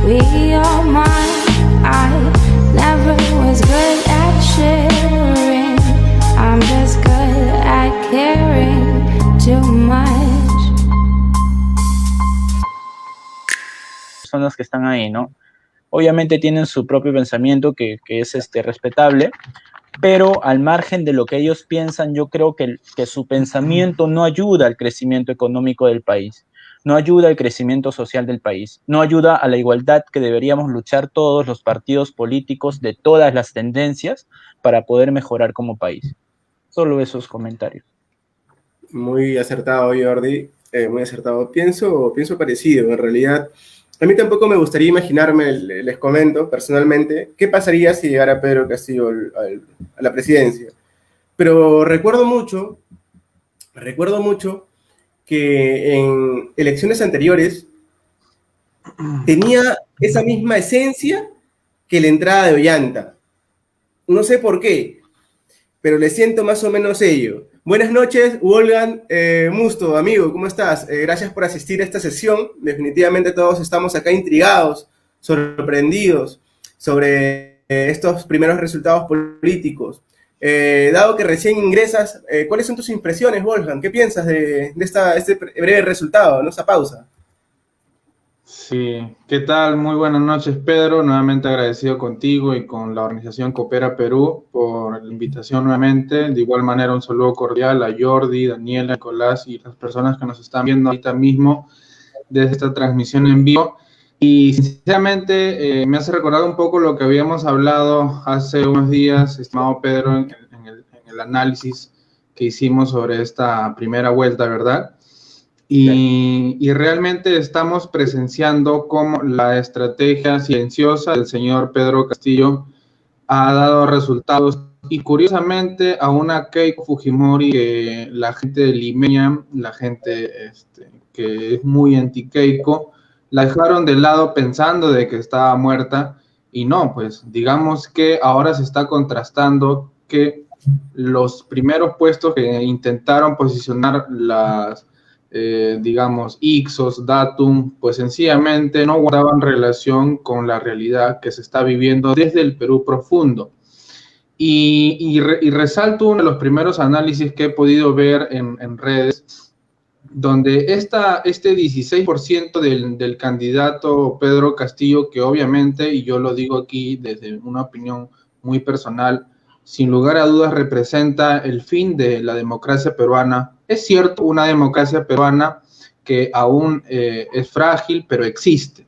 we are mine. I never was good at sharing. I'm just good at caring too much. Personas que están ahí, ¿no? Obviamente tienen su propio pensamiento que es respetable, pero al margen de lo que ellos piensan, yo creo que su pensamiento no ayuda al crecimiento económico del país, no ayuda al crecimiento social del país, no ayuda a la igualdad que deberíamos luchar todos los partidos políticos de todas las tendencias para poder mejorar como país. Solo esos comentarios. Muy acertado, Jordi, muy acertado. Pienso parecido, en realidad. A mí tampoco me gustaría imaginarme, les comento personalmente, qué pasaría si llegara Pedro Castillo a la presidencia. Pero recuerdo mucho que en elecciones anteriores tenía esa misma esencia que la entrada de Ollanta. No sé por qué, pero le siento más o menos ello. Buenas noches, Wolfgang Musto, amigo, ¿cómo estás? Gracias por asistir a esta sesión. Definitivamente todos estamos acá intrigados, sorprendidos sobre estos primeros resultados políticos. Dado que recién ingresas, ¿cuáles son tus impresiones, Wolfgang? ¿Qué piensas de este breve resultado, ¿no? Esta pausa? Sí, ¿qué tal? Muy buenas noches, Pedro. Nuevamente agradecido contigo y con la organización Coopera Perú por la invitación nuevamente. De igual manera, un saludo cordial a Jordi, Daniela, Nicolás y las personas que nos están viendo ahorita mismo desde esta transmisión en vivo. Y sinceramente me hace recordar un poco lo que habíamos hablado hace unos días, estimado Pedro, en el análisis que hicimos sobre esta primera vuelta, ¿verdad? Y realmente estamos presenciando cómo la estrategia silenciosa del señor Pedro Castillo ha dado resultados, y curiosamente a una Keiko Fujimori que la gente limeña, la gente que es muy anti-Keiko, la dejaron de lado pensando de que estaba muerta, y no, pues digamos que ahora se está contrastando que los primeros puestos que intentaron posicionar las digamos, Ixos, Datum, pues sencillamente no guardaban relación con la realidad que se está viviendo desde el Perú profundo. Y resalto uno de los primeros análisis que he podido ver en redes, donde este 16% del candidato Pedro Castillo, que obviamente, y yo lo digo aquí desde una opinión muy personal, sin lugar a dudas representa el fin de la democracia peruana. Es cierto, una democracia peruana que aún es frágil, pero existe.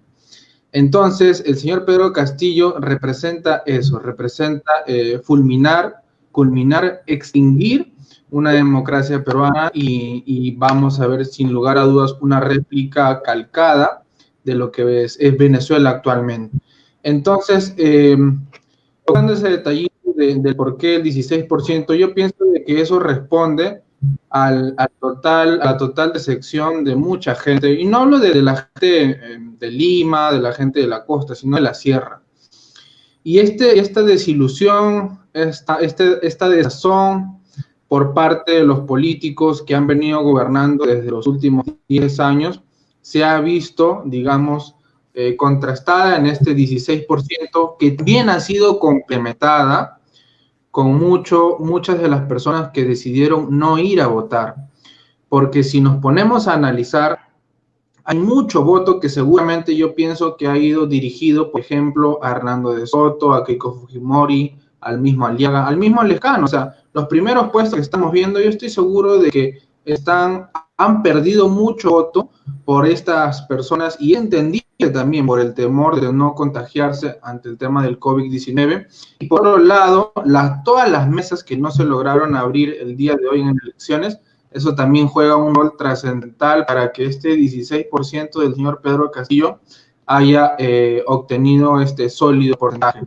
Entonces, el señor Pedro Castillo representa eso, representa fulminar, culminar, extinguir una democracia peruana, y vamos a ver sin lugar a dudas una réplica calcada de lo que es Venezuela actualmente. Entonces, tocando ese detallito del por qué el 16%, yo pienso de que eso responde a la total decepción de mucha gente, y no hablo de la gente de Lima, de la gente de la costa, sino de la sierra. Y esta desilusión, esta desazón por parte de los políticos que han venido gobernando desde los últimos 10 años, se ha visto, digamos, contrastada en este 16%, que bien ha sido complementada con muchas de las personas que decidieron no ir a votar. Porque si nos ponemos a analizar, hay mucho voto que seguramente yo pienso que ha ido dirigido, por ejemplo, a Hernando de Soto, a Keiko Fujimori, al mismo Aliaga, al mismo Lescano. O sea, los primeros puestos que estamos viendo, yo estoy seguro de que han perdido mucho voto por estas personas, y entendible también por el temor de no contagiarse ante el tema del COVID-19. Y por otro lado, todas las mesas que no se lograron abrir el día de hoy en elecciones, eso también juega un rol trascendental para que este 16% del señor Pedro Castillo haya obtenido este sólido porcentaje.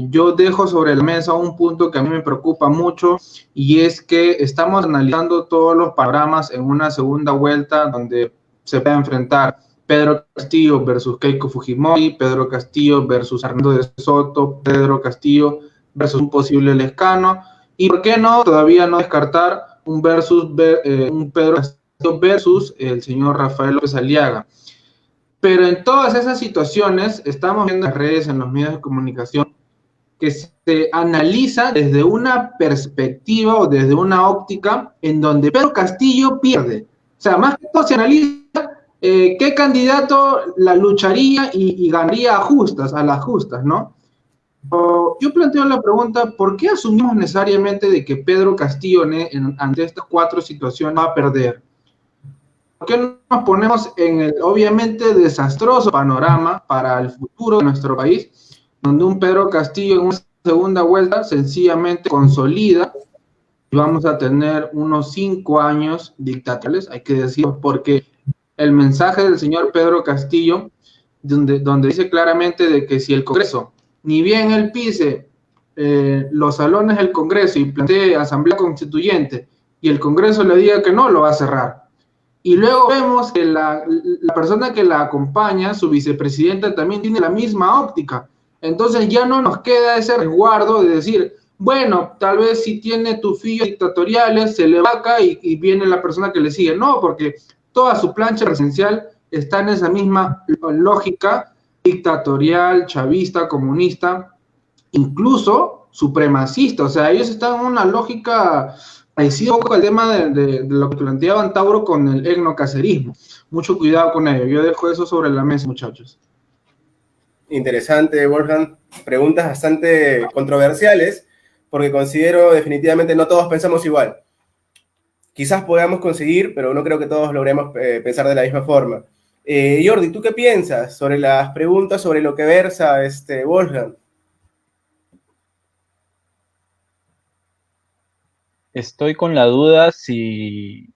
Yo dejo sobre la mesa un punto que a mí me preocupa mucho, y es que estamos analizando todos los panoramas en una segunda vuelta donde se puede enfrentar Pedro Castillo versus Keiko Fujimori, Pedro Castillo versus Hernando de Soto, Pedro Castillo versus un posible Lescano, y por qué no, todavía no descartar un Pedro Castillo versus el señor Rafael López Aliaga. Pero en todas esas situaciones estamos viendo en las redes, en los medios de comunicación, que se analiza desde una perspectiva o desde una óptica en donde Pedro Castillo pierde. O sea, más que todo se analiza qué candidato la lucharía y ganaría a las justas, ¿no? Yo planteo la pregunta, ¿por qué asumimos necesariamente de que Pedro Castillo ante estas 4 situaciones va a perder? ¿Por qué no nos ponemos en el obviamente desastroso panorama para el futuro de nuestro país, donde un Pedro Castillo en una segunda vuelta sencillamente consolida y vamos a tener unos 5 años dictatoriales, hay que decirlo, porque el mensaje del señor Pedro Castillo, donde dice claramente de que si el Congreso, ni bien él pise los salones del Congreso y plantee asamblea constituyente, y el Congreso le diga que no, lo va a cerrar. Y luego vemos que la persona que la acompaña, su vicepresidenta, también tiene la misma óptica. Entonces ya no nos queda ese resguardo de decir, bueno, tal vez si tiene tufillos dictatoriales, se le vaca y viene la persona que le sigue. No, porque toda su plancha presidencial está en esa misma lógica dictatorial, chavista, comunista, incluso supremacista. O sea, ellos están en una lógica parecida un poco al tema de lo que planteaban Tauro con el etnocacerismo. Mucho cuidado con ello. Yo dejo eso sobre la mesa, muchachos. Interesante, Wolfgang. Preguntas bastante controversiales, porque considero definitivamente no todos pensamos igual. Quizás podamos conseguir, pero no creo que todos logremos pensar de la misma forma. Jordi, ¿tú qué piensas sobre las preguntas, sobre lo que versa Wolfgang? Estoy con la duda si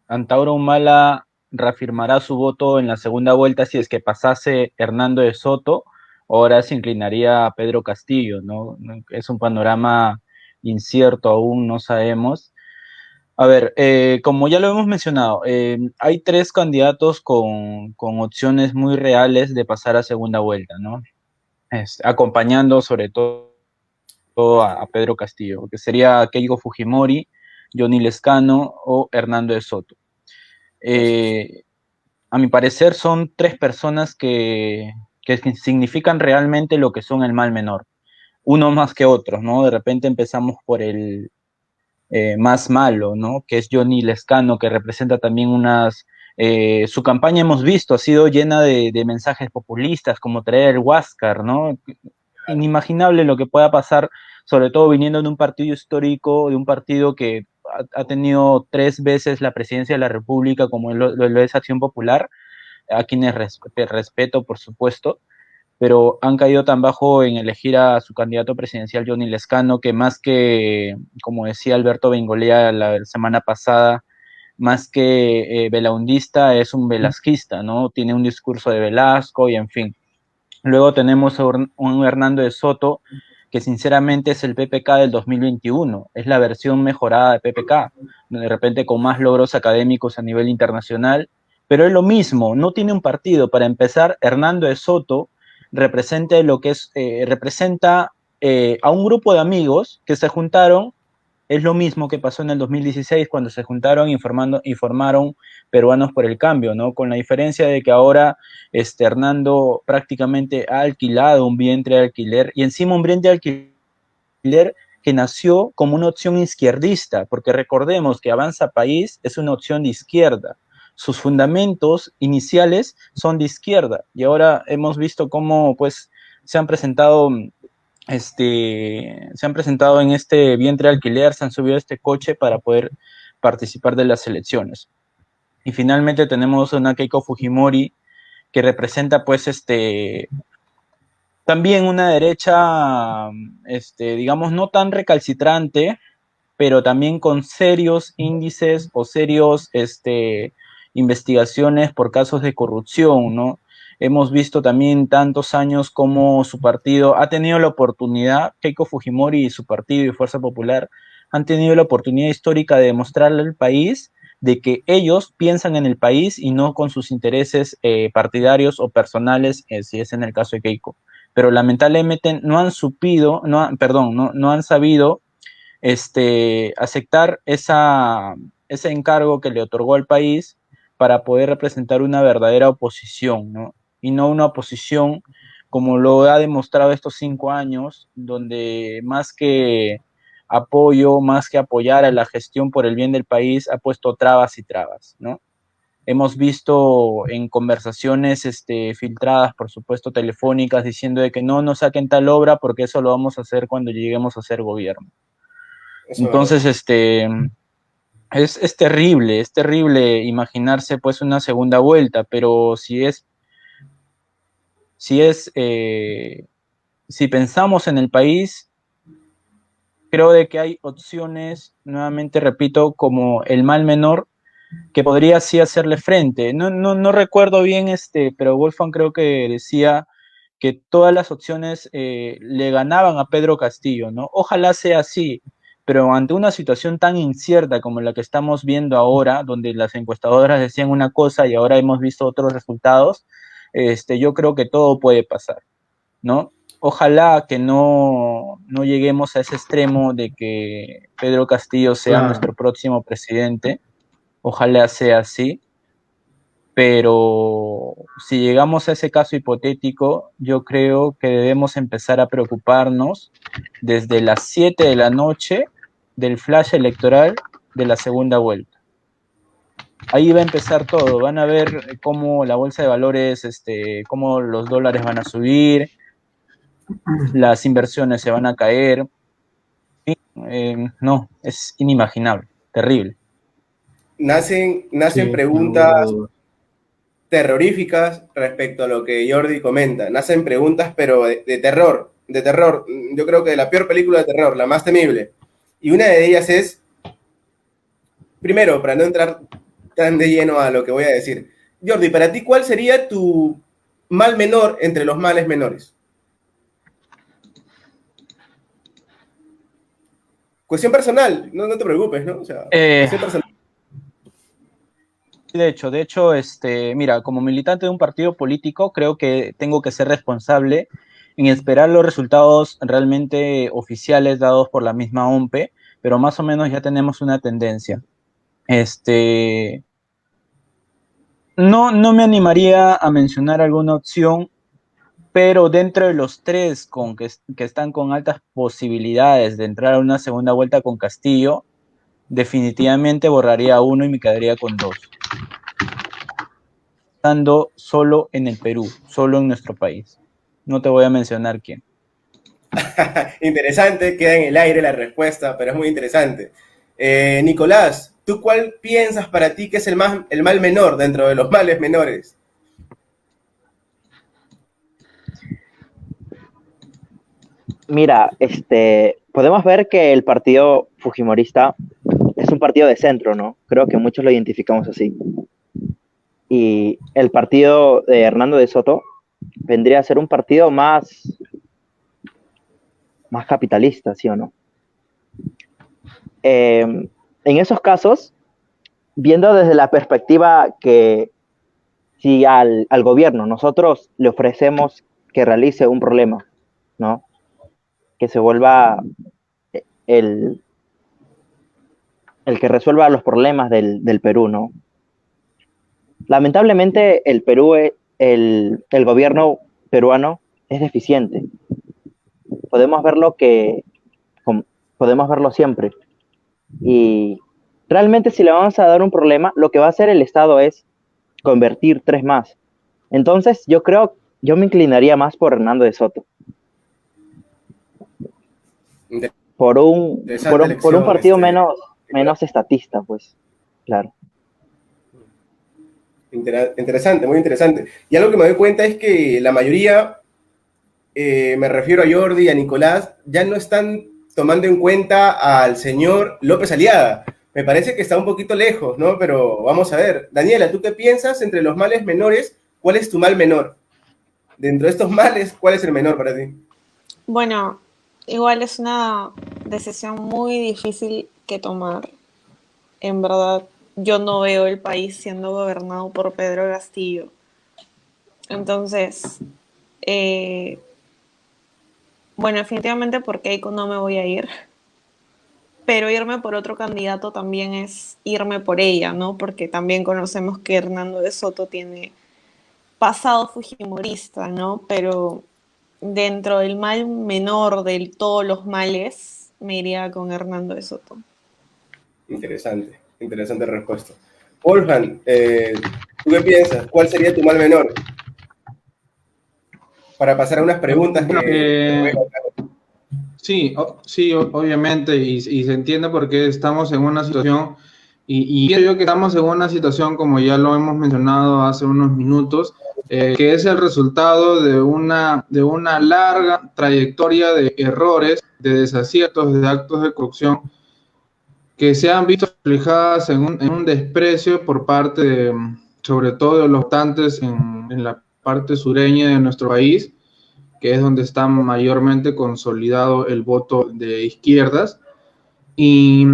Antauro Humala reafirmará su voto en la segunda vuelta si es que pasase Hernando de Soto, o ahora se inclinaría a Pedro Castillo, ¿no? Es un panorama incierto aún, no sabemos. A ver, como ya lo hemos mencionado, hay 3 candidatos con opciones muy reales de pasar a segunda vuelta, ¿no? Acompañando sobre todo a Pedro Castillo, que sería Keiko Fujimori, Johnny Lescano o Hernando de Soto. A mi parecer son 3 personas que significan realmente lo que son el mal menor, uno más que otros, ¿no? De repente empezamos por el más malo, ¿no? Que es Johnny Lescano, que representa también su campaña hemos visto, ha sido llena de mensajes populistas, como traer el Huáscar, ¿no? Inimaginable lo que pueda pasar, sobre todo viniendo de un partido histórico, de un partido que ha tenido 3 veces la presidencia de la República, como lo es Acción Popular, a quienes respeto, por supuesto, pero han caído tan bajo en elegir a su candidato presidencial, Johnny Lescano, que más que, como decía Alberto Bengolea la semana pasada, más que velaundista, es un velasquista, ¿no? Tiene un discurso de Velasco y en fin. Luego tenemos a un Hernando de Soto, que sinceramente es el PPK del 2021, es la versión mejorada de PPK, de repente con más logros académicos a nivel internacional, pero es lo mismo, no tiene un partido. Para empezar, Hernando de Soto representa a un grupo de amigos que se juntaron. Es lo mismo que pasó en el 2016 cuando se juntaron y formaron Peruanos por el Cambio, ¿no? Con la diferencia de que ahora Hernando prácticamente ha alquilado un vientre de alquiler, y encima un vientre de alquiler que nació como una opción izquierdista, porque recordemos que Avanza País es una opción de izquierda. Sus fundamentos iniciales son de izquierda, y ahora hemos visto cómo pues se han presentado en este vientre de alquiler, se han subido a este coche para poder participar de las elecciones. Y finalmente tenemos a una Keiko Fujimori que representa pues también una derecha, digamos, no tan recalcitrante, pero también con serios índices o serios investigaciones por casos de corrupción, ¿no? Hemos visto también tantos años como su partido ha tenido la oportunidad, Keiko Fujimori y su partido y Fuerza Popular han tenido la oportunidad histórica de demostrarle al país de que ellos piensan en el país y no con sus intereses partidarios o personales, si es en el caso de Keiko. Pero lamentablemente no han sabido aceptar ese encargo que le otorgó al país para poder representar una verdadera oposición, ¿no? y no una oposición como lo ha demostrado estos 5 años, donde más que apoyo, más que apoyar a la gestión por el bien del país, ha puesto trabas y trabas, ¿no? Hemos visto en conversaciones filtradas, por supuesto, telefónicas, diciendo de que no saquen tal obra porque eso lo vamos a hacer cuando lleguemos a ser gobierno. Eso es verdad. Entonces, es terrible imaginarse pues una segunda vuelta, pero si pensamos en el país, creo de que hay opciones, nuevamente repito, como el mal menor, que podría sí hacerle frente. No recuerdo bien, pero Wolfgang creo que decía que todas las opciones le ganaban a Pedro Castillo, ¿no? Ojalá sea así, pero ante una situación tan incierta como la que estamos viendo ahora, donde las encuestadoras decían una cosa y ahora hemos visto otros resultados, yo creo que todo puede pasar, ¿no? Ojalá que no lleguemos a ese extremo de que Pedro Castillo sea Claro. nuestro próximo presidente. Ojalá sea así, pero si llegamos a ese caso hipotético, yo creo que debemos empezar a preocuparnos desde las 7 de la noche del flash electoral de la segunda vuelta. Ahí va a empezar todo, van a ver cómo la bolsa de valores, cómo los dólares van a subir, las inversiones se van a caer. No, es inimaginable, terrible. Nacen Sí, sin lugar a preguntas dudas. terroríficas respecto a lo que Jordi comenta. Nacen preguntas, pero de terror, de terror. Yo creo que la peor película de terror, la más temible. Y una de ellas es, primero, para no entrar tan de lleno a lo que voy a decir, Jordi, para ti, ¿cuál sería tu mal menor entre los males menores? Cuestión personal, no te preocupes, ¿no? O sea, Eh, cuestión personal. de hecho, mira, como militante de un partido político, creo que tengo que ser responsable en esperar los resultados realmente oficiales dados por la misma OMPE, pero más o menos ya tenemos una tendencia. No me animaría a mencionar alguna opción, pero dentro de los tres que están con altas posibilidades de entrar a una segunda vuelta con Castillo, definitivamente borraría uno y me quedaría con dos. Estando solo en el Perú, solo en nuestro país. No te voy a mencionar quién. Interesante, queda en el aire la respuesta, pero es muy interesante. Nicolás, ¿tú cuál piensas para ti que es el mal menor dentro de los males menores? Mira, podemos ver que el partido fujimorista es un partido de centro, ¿no? Creo que muchos lo identificamos así. Y el partido de Hernando de Soto vendría a ser un partido más capitalista, ¿sí o no? En esos casos, viendo desde la perspectiva que si al gobierno nosotros le ofrecemos que realice un problema, ¿no? Que se vuelva el, el que resuelva los problemas del Perú, ¿no? Lamentablemente el Perú, el gobierno peruano es deficiente. Podemos verlo podemos verlo siempre. Y realmente si le vamos a dar un problema, lo que va a hacer el Estado es convertir tres más. Entonces yo me inclinaría más por Hernando de Soto. Interesante Por un elección, partido Nicolás. menos estatista, pues, claro. Interesante, muy interesante. Y algo que me doy cuenta es que la mayoría, me refiero a Jordi y a Nicolás, ya no están tomando en cuenta al señor López Aliaga. Me parece que está un poquito lejos, ¿no? Pero vamos a ver. Daniela, ¿tú qué piensas entre los males menores? ¿Cuál es tu mal menor? Dentro de estos males, ¿cuál es el menor para ti? Bueno, igual es una decisión muy difícil que tomar. En verdad, yo no veo el país siendo gobernado por Pedro Castillo. Entonces, bueno, definitivamente por Keiko no me voy a ir. Pero irme por otro candidato también es irme por ella, ¿no? Porque también conocemos que Hernando de Soto tiene pasado fujimorista, ¿no? Pero dentro del mal menor de todos los males, me iría con Hernando de Soto. Interesante, interesante respuesta. Wolfgang, ¿tú qué piensas? ¿Cuál sería tu mal menor? Para pasar a unas preguntas Bueno, que sí, obviamente, y se entiende porque estamos en una situación, y creo yo que estamos en una situación, como ya lo hemos mencionado hace unos minutos, que es el resultado de una larga trayectoria de errores, de desaciertos, de actos de corrupción, que se han visto reflejadas en un desprecio por parte de, sobre todo de los votantes en la parte sureña de nuestro país, que es donde está mayormente consolidado el voto de izquierdas. Y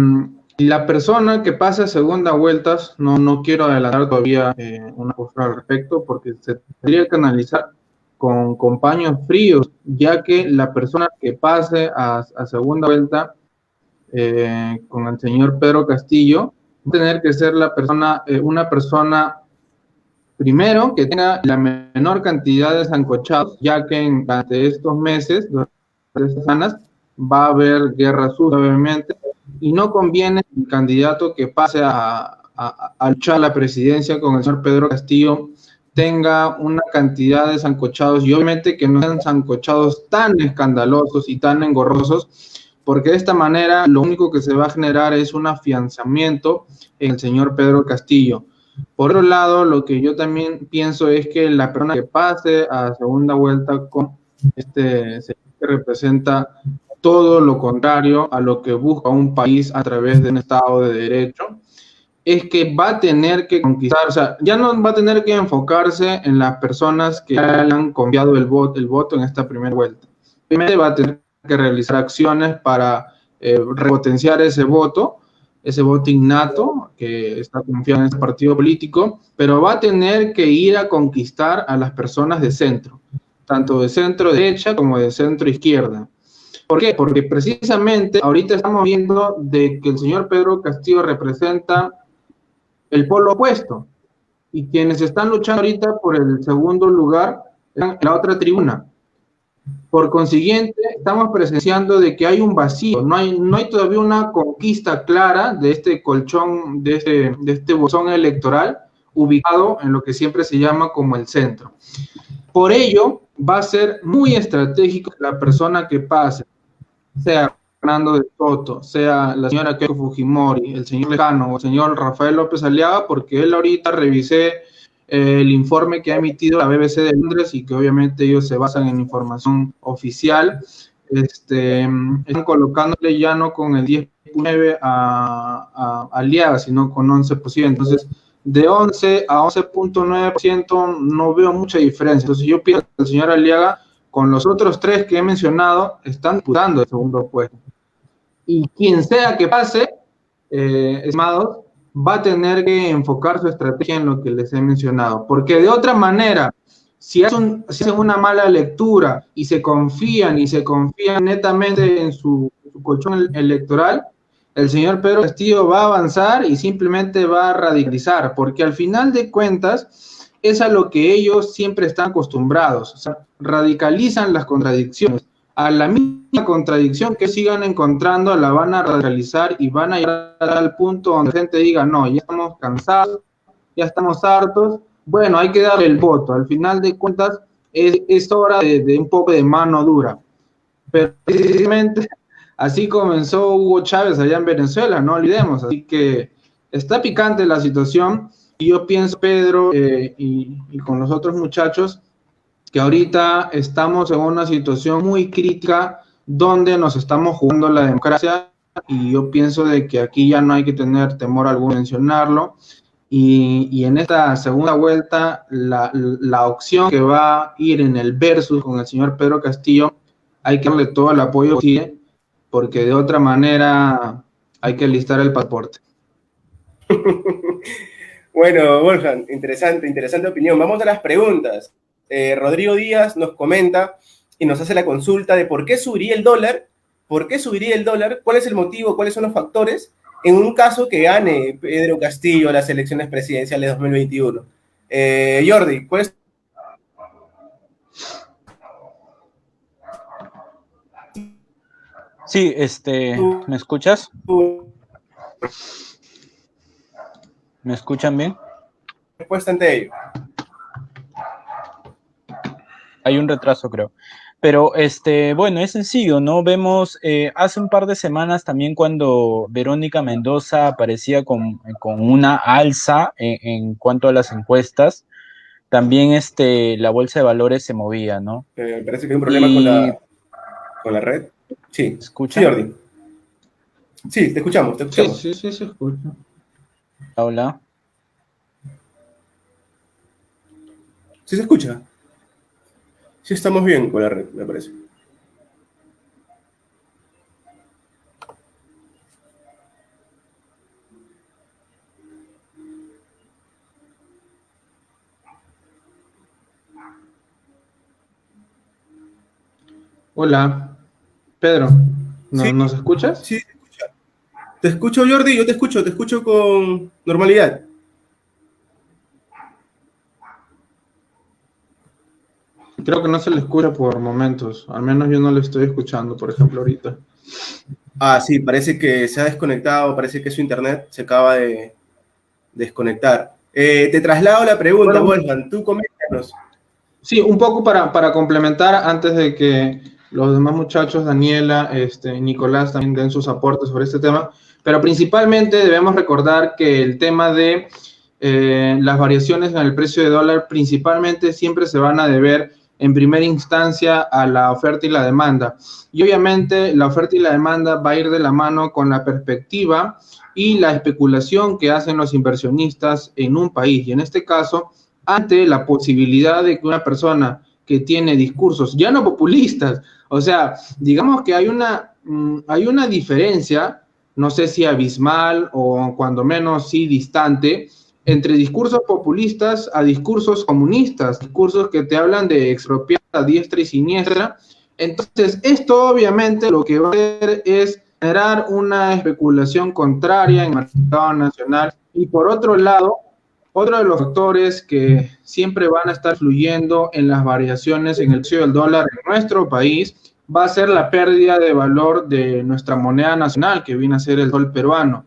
la persona que pasa a segunda vuelta, no quiero adelantar todavía una postura al respecto, porque se tendría que analizar con paños fríos, ya que la persona que pase a segunda vuelta con el señor Pedro Castillo, va a tener que ser una persona primero, que tenga la menor cantidad de sancochados, ya que durante estos meses, durante estas semanas, va a haber guerra sucia, obviamente, y no conviene el candidato que pase a luchar la presidencia con el señor Pedro Castillo tenga una cantidad de sancochados, y obviamente que no sean sancochados tan escandalosos y tan engorrosos, porque de esta manera lo único que se va a generar es un afianzamiento en el señor Pedro Castillo. Por otro lado, lo que yo también pienso es que la persona que pase a segunda vuelta con este señor que representa todo lo contrario a lo que busca un país a través de un Estado de Derecho, es que va a tener que conquistar, o sea, ya no va a tener que enfocarse en las personas que han confiado el voto en esta primera vuelta. Primero va a tener que realizar acciones para repotenciar ese voto innato que está confiado en ese partido político, pero va a tener que ir a conquistar a las personas de centro, tanto de centro derecha como de centro izquierda. ¿Por qué? Porque precisamente ahorita estamos viendo de que el señor Pedro Castillo representa el polo opuesto, y quienes están luchando ahorita por el segundo lugar en la otra tribuna. Por consiguiente, estamos presenciando de que hay un vacío, no hay todavía una conquista clara de este colchón, de este bolsón electoral ubicado en lo que siempre se llama como el centro. Por ello, va a ser muy estratégico la persona que pase, sea Fernando de Soto, sea la señora Keiko Fujimori, el señor Lejano o el señor Rafael López Aliaga, porque él ahorita revisé el informe que ha emitido la BBC de Londres y que obviamente ellos se basan en información oficial, están colocándole ya no con el 10.9 a Aliaga, sino con 11%. Entonces, de 11 a 11.9% no veo mucha diferencia. Entonces, yo pienso que el señor Aliaga, con los otros tres que he mencionado, están disputando el segundo puesto. Y quien sea que pase, estimados, va a tener que enfocar su estrategia en lo que les he mencionado, porque de otra manera, si hacen una mala lectura y se confían netamente en su colchón electoral, el señor Pedro Castillo va a avanzar y simplemente va a radicalizar, porque al final de cuentas es a lo que ellos siempre están acostumbrados, o sea, radicalizan las contradicciones. A la misma contradicción que sigan encontrando la van a radicalizar y van a llegar al punto donde la gente diga, no, ya estamos cansados, ya estamos hartos, bueno, hay que darle el voto. Al final de cuentas es hora de un poco de mano dura. Pero precisamente así comenzó Hugo Chávez allá en Venezuela, no olvidemos. Así que está picante la situación y yo pienso, Pedro, y con los otros muchachos, que ahorita estamos en una situación muy crítica donde nos estamos jugando la democracia, y yo pienso de que aquí ya no hay que tener temor alguno de mencionarlo, y en esta segunda vuelta la opción que va a ir en el versus con el señor Pedro Castillo, hay que darle todo el apoyo posible, porque de otra manera hay que listar el pasaporte. Bueno, Wolfgang, interesante opinión. Vamos a las preguntas. Rodrigo Díaz nos comenta y nos hace la consulta de por qué subiría el dólar, cuál es el motivo, cuáles son los factores en un caso que gane Pedro Castillo las elecciones presidenciales de 2021. Jordi, ¿cuál es Sí, ¿me escuchas? ¿Me escuchan bien? Respuesta ante ello. Hay un retraso, creo. Pero, bueno, es sencillo, ¿no? Vemos, hace un par de semanas también cuando Verónica Mendoza aparecía con una alza en cuanto a las encuestas, también la bolsa de valores se movía, ¿no? Parece que hay un problema Y, con la red. Sí, sí, ¿escuchan? Jordi. Sí, te escuchamos, te Sí, escuchamos. sí, sí, se escucha. Hola. Sí se escucha. Sí estamos bien con la red, me parece. Hola, Pedro, Sí, ¿nos escuchas? sí, te escucha. Te escucho, Jordi, yo te escucho con normalidad. Creo que no se le escucha por momentos, al menos yo no le estoy escuchando, por ejemplo, ahorita. Ah, sí, parece que se ha desconectado, parece que su internet se acaba de desconectar. Te traslado la pregunta, Bueno, Wolfgang, tú coméntanos. sí, un poco para complementar antes de que los demás muchachos, Daniela, Nicolás, también den sus aportes sobre este tema, pero principalmente debemos recordar que el tema de las variaciones en el precio de dólar principalmente siempre se van a deber en primera instancia a la oferta y la demanda. Y obviamente la oferta y la demanda va a ir de la mano con la perspectiva y la especulación que hacen los inversionistas en un país. Y en este caso, ante la posibilidad de que una persona que tiene discursos ya no populistas, o sea, digamos que hay una diferencia, no sé si abismal o cuando menos sí distante, entre discursos populistas a discursos comunistas, discursos que te hablan de expropiar a diestra y siniestra. Entonces, esto obviamente lo que va a hacer es generar una especulación contraria en el mercado nacional y por otro lado, otro de los factores que siempre van a estar fluyendo en las variaciones en el precio del dólar en nuestro país va a ser la pérdida de valor de nuestra moneda nacional, que viene a ser el sol peruano.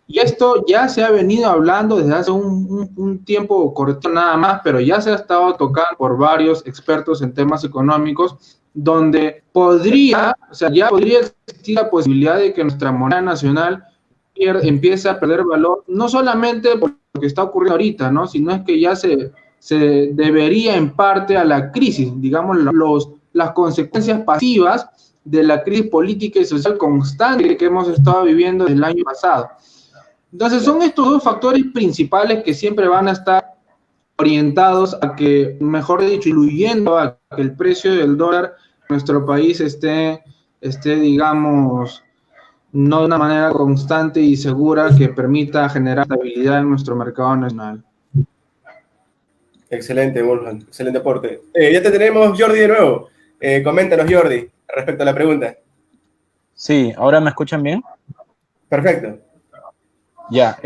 Y esto ya se ha venido hablando desde hace un tiempo corto nada más, pero ya se ha estado tocando por varios expertos en temas económicos, donde podría, o sea, ya podría existir la posibilidad de que nuestra moneda nacional empiece a perder valor, no solamente por lo que está ocurriendo ahorita, ¿no? Sino es que ya se debería en parte a la crisis, digamos, las consecuencias pasivas de la crisis política y social constante que hemos estado viviendo desde el año pasado. Entonces son estos dos factores principales que siempre van a estar orientados a que, mejor dicho, influyendo a que el precio del dólar en nuestro país esté, digamos, no de una manera constante y segura que permita generar estabilidad en nuestro mercado nacional. Excelente, Wolfgang, excelente aporte. Ya te tenemos, Jordi, de nuevo. Coméntanos, Jordi, respecto a la pregunta. Sí, ¿ahora me escuchan bien? Perfecto. Ya,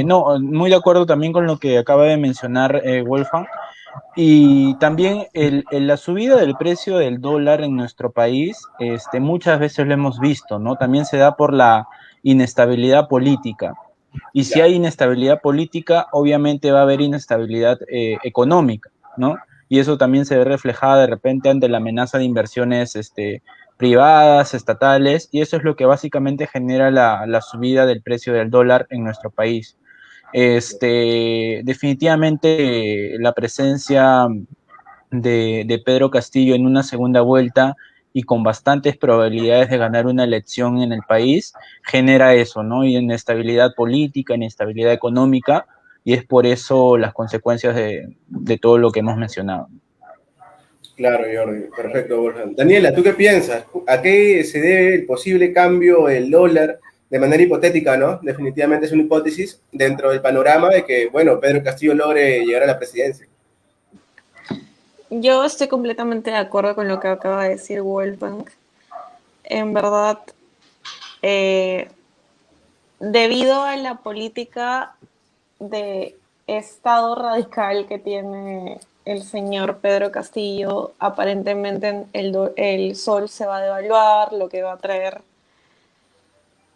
no, muy de acuerdo también con lo que acaba de mencionar Wolfgang. Y también la subida del precio del dólar en nuestro país, muchas veces lo hemos visto, ¿no? También se da por la inestabilidad política. Y si hay inestabilidad política, obviamente va a haber inestabilidad económica, ¿no? Y eso también se ve reflejada de repente ante la amenaza de inversiones privadas, estatales, y eso es lo que básicamente genera la subida del precio del dólar en nuestro país. Definitivamente la presencia de Pedro Castillo en una segunda vuelta y con bastantes probabilidades de ganar una elección en el país, genera eso, ¿no? Y inestabilidad política, inestabilidad económica, y es por eso las consecuencias de todo lo que hemos mencionado. Claro, Jordi, perfecto, Wolfgang. Daniela, ¿tú qué piensas? ¿A qué se debe el posible cambio del dólar de manera hipotética, ¿no? Definitivamente es una hipótesis dentro del panorama de que, bueno, Pedro Castillo logre llegar a la presidencia. Yo estoy completamente de acuerdo con lo que acaba de decir Wolfgang. En verdad, debido a la política de Estado radical que tiene el señor Pedro Castillo, aparentemente el sol se va a devaluar, lo que va a traer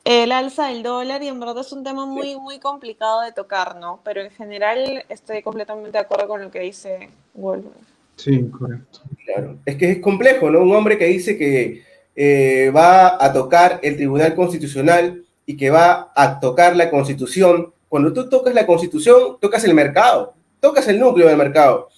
el alza del dólar, y en verdad es un tema muy, muy complicado de tocar, ¿no? Pero en general estoy completamente de acuerdo con lo que dice Wolfgang. Sí, correcto. Claro. Es que es complejo, ¿no? Un hombre que dice que va a tocar el Tribunal Constitucional y que va a tocar la Constitución. Cuando tú tocas la Constitución, tocas el mercado, tocas el núcleo del mercado.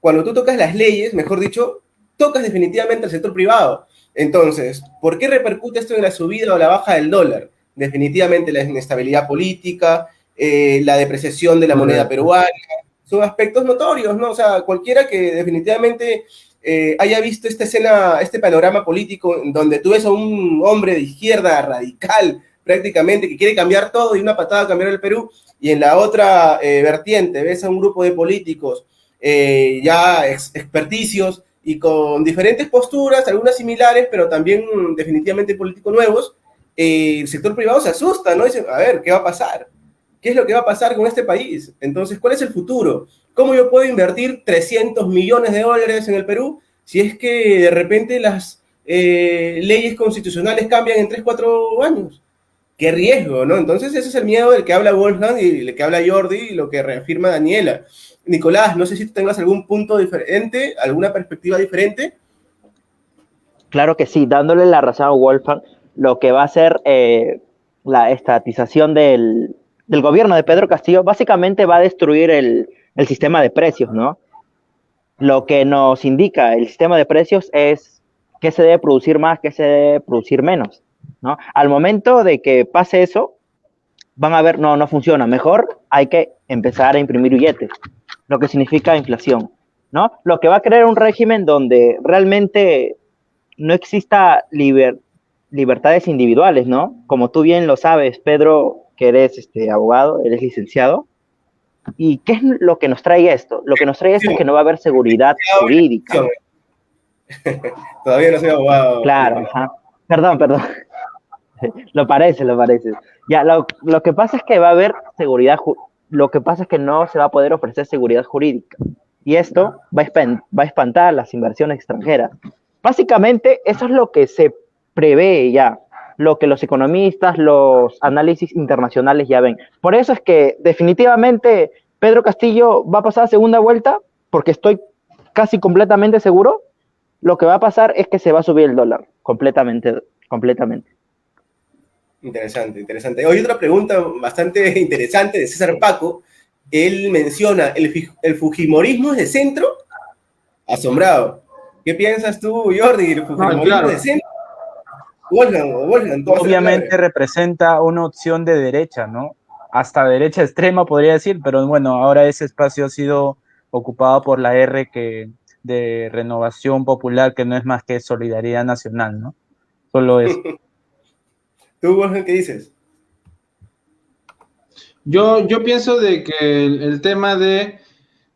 Cuando tú tocas las leyes, mejor dicho, tocas definitivamente al sector privado. Entonces, ¿por qué repercute esto en la subida o la baja del dólar? Definitivamente la inestabilidad política, la depreciación de la moneda peruana, son aspectos notorios, ¿no? O sea, cualquiera que definitivamente haya visto esta escena, este panorama político, donde tú ves a un hombre de izquierda radical, prácticamente, que quiere cambiar todo y una patada cambiar el Perú, y en la otra vertiente ves a un grupo de políticos ya experticios y con diferentes posturas, algunas similares, pero también definitivamente políticos nuevos, el sector privado se asusta, ¿no? Dice, a ver, ¿qué va a pasar? ¿Qué es lo que va a pasar con este país? Entonces, ¿cuál es el futuro? ¿Cómo yo puedo invertir 300 millones de dólares en el Perú si es que de repente las leyes constitucionales cambian en 3, 4 años? ¿Qué riesgo, no? Entonces, ese es el miedo del que habla Wolfgang y del que habla Jordi y lo que reafirma Daniela. Nicolás, no sé si tú tengas algún punto diferente, alguna perspectiva diferente. Claro que sí, dándole la razón a Wolfgang, lo que va a ser la estatización del gobierno de Pedro Castillo, básicamente va a destruir el sistema de precios, ¿no? Lo que nos indica el sistema de precios es qué se debe producir más, qué se debe producir menos, ¿no? Al momento de que pase eso, van a ver, no funciona, mejor hay que empezar a imprimir billetes, lo que significa inflación, ¿no? Lo que va a crear un régimen donde realmente no exista libertades individuales, ¿no? Como tú bien lo sabes, Pedro, que eres abogado, eres licenciado. ¿Y qué es lo que nos trae esto? Lo que nos trae esto es que no va a haber seguridad jurídica. Todavía no soy abogado. Claro, ajá. Perdón. Lo parece. Ya, lo que pasa es que va a haber seguridad, lo que pasa es que no se va a poder ofrecer seguridad jurídica. Y esto va a espantar las inversiones extranjeras. Básicamente, eso es lo que se prevé ya, lo que los economistas, los análisis internacionales ya ven. Por eso es que definitivamente Pedro Castillo va a pasar a segunda vuelta, porque estoy casi completamente seguro. Lo que va a pasar es que se va a subir el dólar, completamente. Interesante. Hoy otra pregunta bastante interesante de César Paco. Él menciona, ¿el fujimorismo es de centro? Asombrado. ¿Qué piensas tú, Jordi? ¿El fujimorismo claro. es de centro? Wolfgang, obviamente representa una opción de derecha, ¿no? Hasta derecha extrema podría decir, pero bueno, ahora ese espacio ha sido ocupado por la R de Renovación Popular, que no es más que Solidaridad Nacional, ¿no? Solo eso. ¿Tú, Wolfgang, qué dices? Yo pienso de que el tema de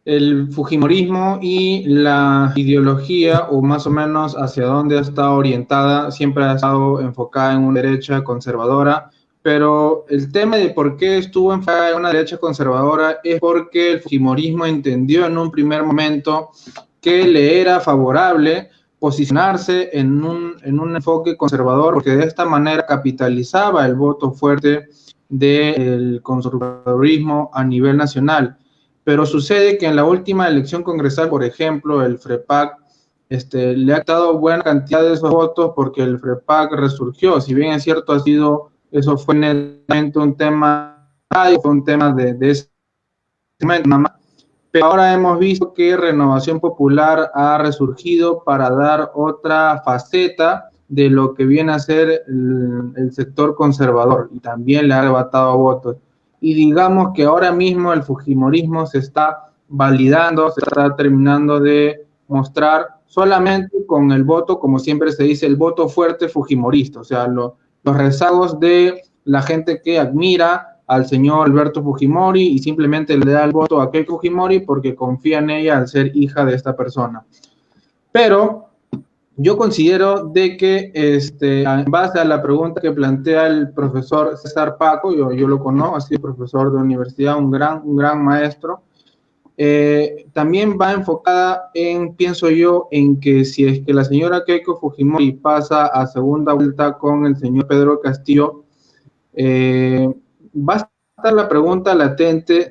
el fujimorismo y la ideología, o más o menos hacia dónde ha estado orientada, siempre ha estado enfocada en una derecha conservadora, pero el tema de por qué estuvo enfocada en una derecha conservadora es porque el fujimorismo entendió en un primer momento que le era favorable posicionarse en un enfoque conservador, porque de esta manera capitalizaba el voto fuerte del conservadurismo a nivel nacional. Pero sucede que en la última elección congresal, por ejemplo, el FREPAC le ha dado buena cantidad de esos votos porque el FREPAC resurgió. Si bien es cierto, eso fue netamente un tema de ese momento nada más. Pero ahora hemos visto que Renovación Popular ha resurgido para dar otra faceta de lo que viene a ser el sector conservador, y también le ha arrebatado votos. Y digamos que ahora mismo el fujimorismo se está validando, se está terminando de mostrar solamente con el voto, como siempre se dice, el voto fuerte fujimorista, o sea, los rezagos de la gente que admira al señor Alberto Fujimori y simplemente le da el voto a Keiko Fujimori porque confía en ella al ser hija de esta persona. Pero yo considero de que, en base a la pregunta que plantea el profesor César Paco, yo lo conozco, ha sido profesor de universidad, un gran maestro, también va enfocada en, pienso yo, en que si es que la señora Keiko Fujimori pasa a segunda vuelta con el señor Pedro Castillo, va a estar la pregunta latente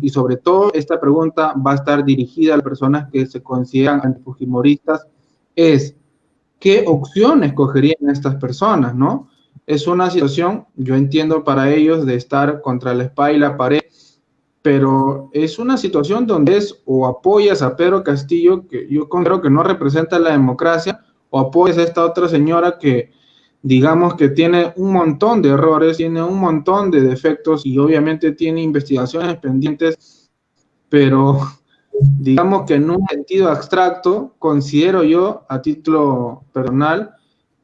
y sobre todo esta pregunta va a estar dirigida a las personas que se consideran antifujimoristas, es ¿qué opciones cogerían estas personas, no? Es una situación, yo entiendo para ellos, de estar contra la espada y la pared, pero es una situación donde es o apoyas a Pedro Castillo, que yo considero que no representa la democracia, o apoyas a esta otra señora que, digamos que tiene un montón de errores, tiene un montón de defectos y obviamente tiene investigaciones pendientes, pero digamos que en un sentido abstracto, considero yo, a título personal,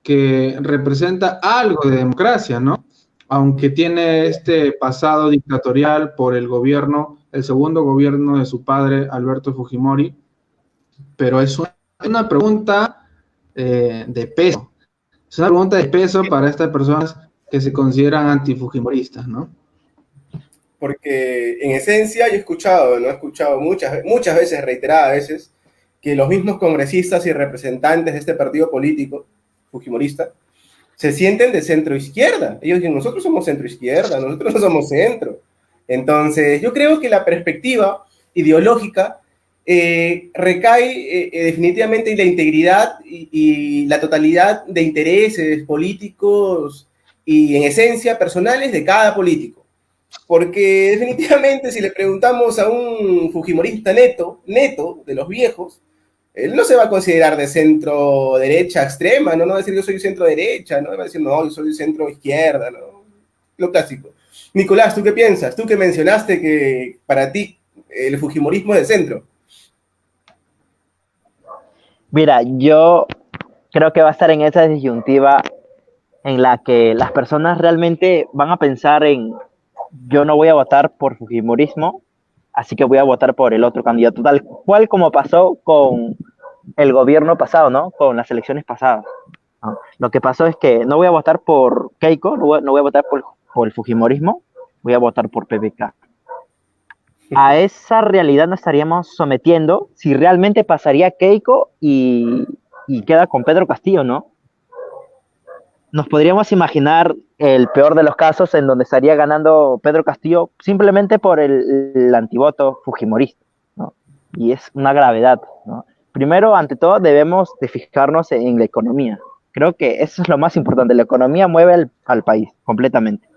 que representa algo de democracia, ¿no? Aunque tiene este pasado dictatorial por el gobierno, el segundo gobierno de su padre, Alberto Fujimori, pero es una pregunta de peso. Es una pregunta de peso para estas personas que se consideran antifujimoristas, ¿no? Porque en esencia yo he escuchado muchas veces, reiteradas veces, que los mismos congresistas y representantes de este partido político, fujimorista, se sienten de centro izquierda. Ellos dicen, nosotros somos centro izquierda, nosotros no somos centro. Entonces, yo creo que la perspectiva ideológica recae definitivamente en la integridad y la totalidad de intereses políticos y en esencia personales de cada político. Porque definitivamente si le preguntamos a un fujimorista neto de los viejos, él no se va a considerar de centro derecha extrema, no va a decir yo soy centro derecha, no va a decir no, yo soy centro izquierda, ¿no? Lo clásico. Nicolás, ¿tú qué piensas? Tú que mencionaste que para ti el fujimorismo es de centro. Mira, yo creo que va a estar en esa disyuntiva en la que las personas realmente van a pensar en yo no voy a votar por fujimorismo, así que voy a votar por el otro candidato, tal cual como pasó con el gobierno pasado, ¿no? Con las elecciones pasadas, ¿no? Lo que pasó es que no voy a votar por Keiko, no voy a votar por el fujimorismo, voy a votar por PPK. A esa realidad nos estaríamos sometiendo si realmente pasaría Keiko y queda con Pedro Castillo, ¿no? Nos podríamos imaginar el peor de los casos en donde estaría ganando Pedro Castillo simplemente por el antivoto fujimorista, ¿no? Y es una gravedad, ¿no? Primero, ante todo, debemos de fijarnos en la economía. Creo que eso es lo más importante. La economía mueve al país completamente.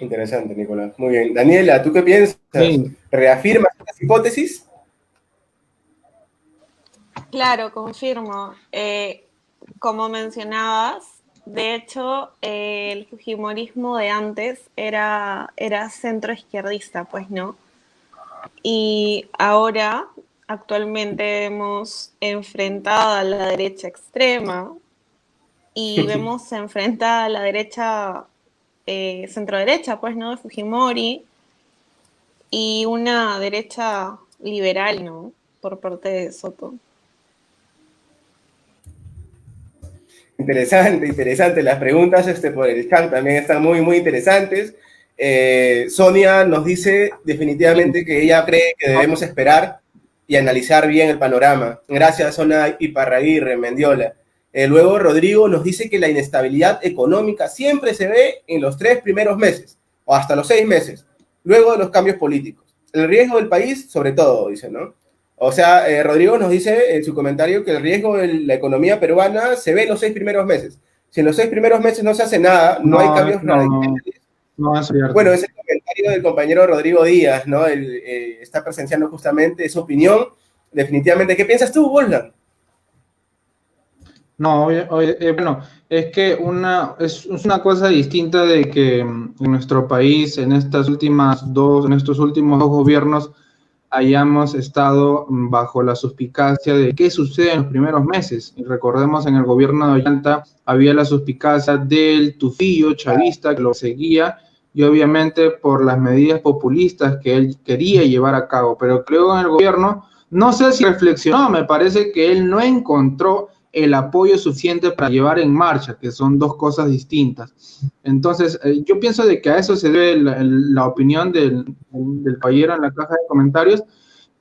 Interesante, Nicolás. Muy bien. Daniela, ¿tú qué piensas? Sí. ¿Reafirmas estas hipótesis? Claro, confirmo. Como mencionabas, de hecho, el fujimorismo de antes era centro izquierdista, pues, ¿no? Y ahora, actualmente, vemos enfrentada a la derecha extrema y vemos enfrentada a la derecha, centro-derecha, pues, ¿no? De Fujimori y una derecha liberal, ¿no? Por parte de Soto. Interesante. Las preguntas por el chat también están muy, muy interesantes. Sonia nos dice definitivamente que ella cree que debemos esperar y analizar bien el panorama. Gracias, Sonia Iparraguirre, Mendiola. Luego Rodrigo nos dice que la inestabilidad económica siempre se ve en los 3 primeros meses, o hasta los 6 meses, luego de los cambios políticos. El riesgo del país, sobre todo, dice, ¿no? O sea, Rodrigo nos dice en su comentario que el riesgo de la economía peruana se ve en los 6 primeros meses. Si en los 6 primeros meses no se hace nada, no hay cambios radicales. No, es cierto. Bueno, es el comentario del compañero Rodrigo Díaz, ¿no? Él está presenciando justamente su opinión. Definitivamente. ¿Qué piensas tú, Wolfgang? No, bueno, es que es una cosa distinta de que en nuestro país, en estos últimos 2 gobiernos, hayamos estado bajo la suspicacia de qué sucede en los primeros meses. Y recordemos, en el gobierno de Ollanta había la suspicacia del tufillo chavista que lo seguía, y obviamente por las medidas populistas que él quería llevar a cabo. Pero creo en el gobierno, no sé si reflexionó, me parece que él no encontró el apoyo suficiente para llevar en marcha, que son dos cosas distintas. Entonces, yo pienso de que a eso se debe la opinión del caballero en la caja de comentarios,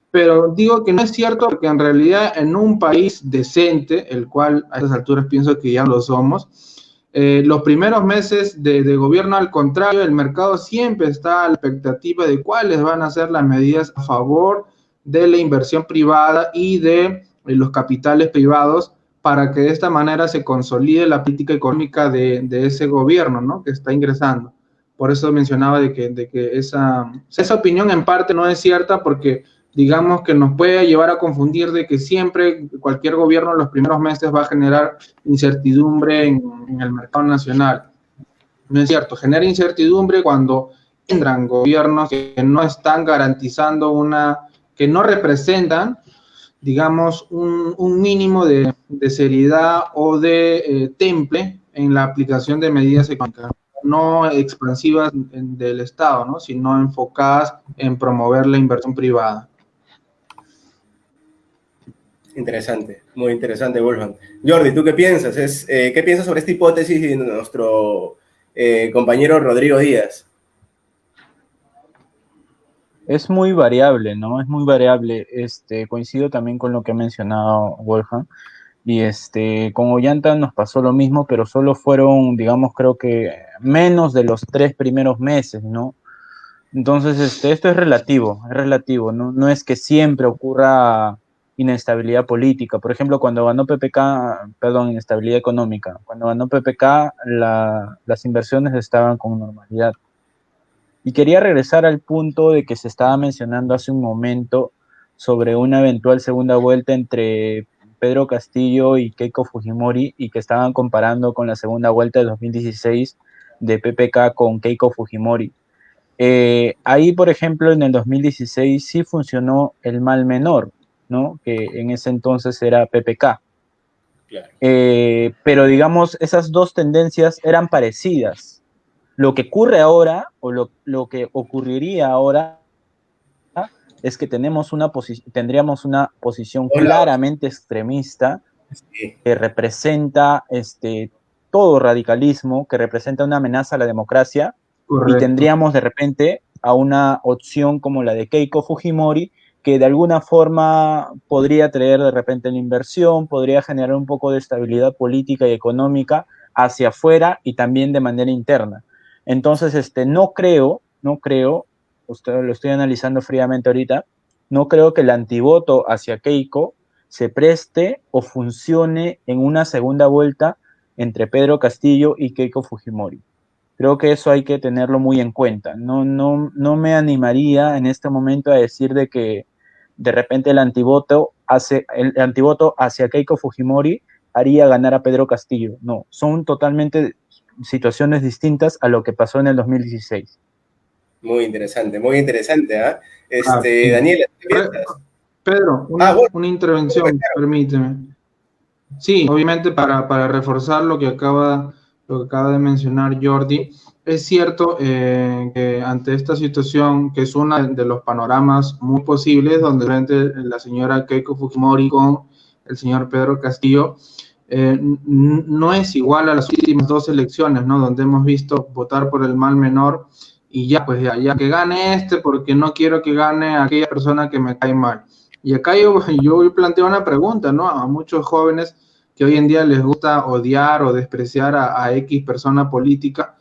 pero digo que no es cierto porque en realidad en un país decente, el cual a estas alturas pienso que ya lo somos, los primeros meses de gobierno, al contrario, el mercado siempre está a la expectativa de cuáles van a ser las medidas a favor de la inversión privada y de los capitales privados para que de esta manera se consolide la política económica de ese gobierno, ¿no?, que está ingresando. Por eso mencionaba de que esa opinión en parte no es cierta porque digamos que nos puede llevar a confundir de que siempre cualquier gobierno en los primeros meses va a generar incertidumbre en el mercado nacional. No es cierto, genera incertidumbre cuando entran gobiernos que no están garantizando que no representan, digamos, un mínimo de seriedad o de temple en la aplicación de medidas económicas, no expansivas del Estado, ¿no?, sino enfocadas en promover la inversión privada. Interesante, muy interesante, Wolfgang. Jordi, ¿tú qué piensas? ¿Qué piensas sobre esta hipótesis de nuestro compañero Rodrigo Díaz? Es muy variable, ¿no? Es muy variable. Coincido también con lo que ha mencionado Wolfgang. Y con Ollanta nos pasó lo mismo, pero solo fueron, digamos, creo que menos de los 3 primeros meses, ¿no? Entonces, esto es relativo, ¿no? No es que siempre ocurra inestabilidad política. Por ejemplo, cuando ganó PPK, perdón, inestabilidad económica, cuando ganó PPK, las inversiones estaban con normalidad. Y quería regresar al punto de que se estaba mencionando hace un momento sobre una eventual segunda vuelta entre Pedro Castillo y Keiko Fujimori, y que estaban comparando con la segunda vuelta de 2016 de PPK con Keiko Fujimori. Ahí, por ejemplo, en el 2016 sí funcionó el mal menor, ¿no?, que en ese entonces era PPK. Claro. Pero digamos, esas dos tendencias eran parecidas. Lo que ocurre ahora, o lo que ocurriría ahora, es que tendríamos una posición claramente extremista, Sí, que representa todo radicalismo, que representa una amenaza a la democracia. Correcto. Y tendríamos de repente a una opción como la de Keiko Fujimori, que de alguna forma podría traer de repente la inversión, podría generar un poco de estabilidad política y económica hacia afuera y también de manera interna. Entonces, no creo, usted lo estoy analizando fríamente ahorita, no creo que el antivoto hacia Keiko se preste o funcione en una segunda vuelta entre Pedro Castillo y Keiko Fujimori. Creo que eso hay que tenerlo muy en cuenta. No me animaría en este momento a decir de que de repente el antivoto hacia Keiko Fujimori haría ganar a Pedro Castillo. No, son totalmente situaciones distintas a lo que pasó en el 2016. muy interesante, ¿ah? Sí. Daniela, ¿qué piensas? Pedro, bueno, una intervención, permíteme. Sí, obviamente para reforzar lo que acaba de mencionar Jordi, es cierto que ante esta situación, que es uno de los panoramas muy posibles, donde frente la señora Keiko Fujimori con el señor Pedro Castillo, no es igual a las últimas 2 elecciones, ¿no?, donde hemos visto votar por el mal menor y ya que gane porque no quiero que gane aquella persona que me cae mal. Y acá yo planteo una pregunta, ¿no?, a muchos jóvenes que hoy en día les gusta odiar o despreciar a X persona política.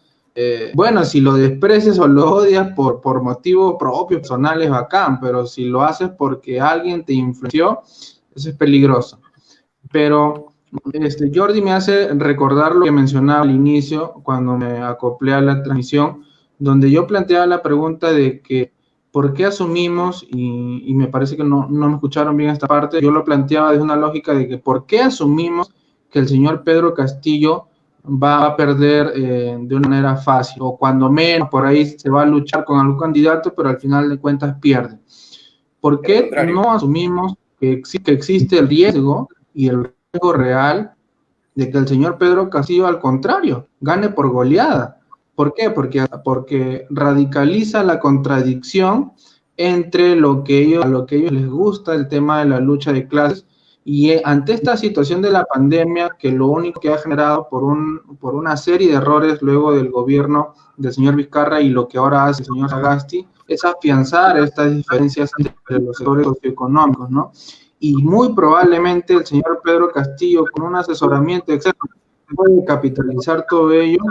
Bueno, si lo desprecias o lo odias por motivos propios, personales, bacán, pero si lo haces porque alguien te influenció, eso es peligroso. Pero Jordi me hace recordar lo que mencionaba al inicio, cuando me acoplé a la transmisión, donde yo planteaba la pregunta de que ¿por qué asumimos? Y me parece que no me escucharon bien esta parte. Yo lo planteaba desde una lógica de que ¿por qué asumimos que el señor Pedro Castillo va a perder de una manera fácil? O cuando menos, por ahí se va a luchar con algún candidato, pero al final de cuentas pierde. ¿Por qué no asumimos que existe el riesgo y el riesgo real de que el señor Pedro Castillo, al contrario, gane por goleada? ¿Por qué? Porque radicaliza la contradicción entre a lo que ellos les gusta, el tema de la lucha de clases, Y ante esta situación de la pandemia, que lo único que ha generado por una serie de errores luego del gobierno del señor Vizcarra y lo que ahora hace el señor Sagasti, es afianzar estas diferencias entre los sectores socioeconómicos, ¿no? Y muy probablemente el señor Pedro Castillo, con un asesoramiento externo, puede capitalizar todo ello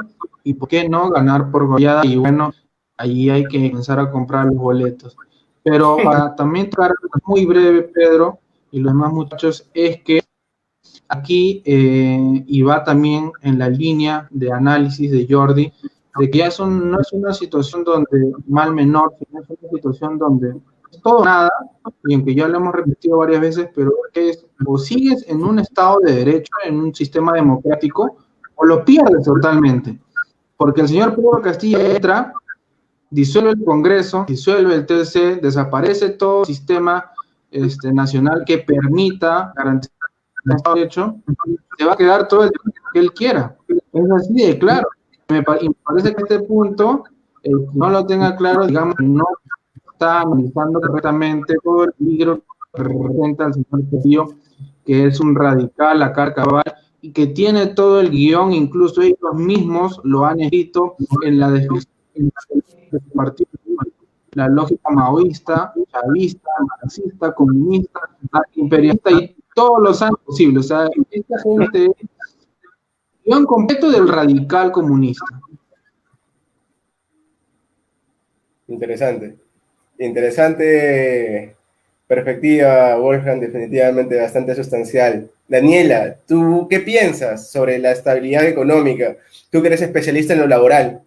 y, ¿por qué no?, ganar por goleada. Y bueno, ahí hay que comenzar a comprar los boletos. Pero para también tocar muy breve, Pedro, y los demás muchachos, es que aquí, y va también en la línea de análisis de Jordi, de que ya no es una situación donde mal menor, sino es una situación donde es todo o nada, y aunque ya lo hemos repetido varias veces, pero es o sigues en un estado de derecho, en un sistema democrático, o lo pierdes totalmente. Porque el señor Pedro Castillo entra, disuelve el Congreso, disuelve el TC, desaparece todo el sistema nacional que permita garantizar el Estado de Derecho, se va a quedar todo el tiempo que él quiera. Es así de claro. Y me parece que este punto, que no lo tenga claro, digamos, no está analizando correctamente todo el peligro que representa el señor Castillo, que es un radical a carcaval y que tiene todo el guión, incluso ellos mismos lo han escrito en la descripción de su partido, la lógica maoísta, chavista, marxista, comunista, imperialista y todos los años posibles. O sea, esta gente es el guión completo del radical comunista. Interesante. Interesante perspectiva, Wolfgang, definitivamente bastante sustancial. Daniela, ¿tú qué piensas sobre la estabilidad económica? Tú que eres especialista en lo laboral,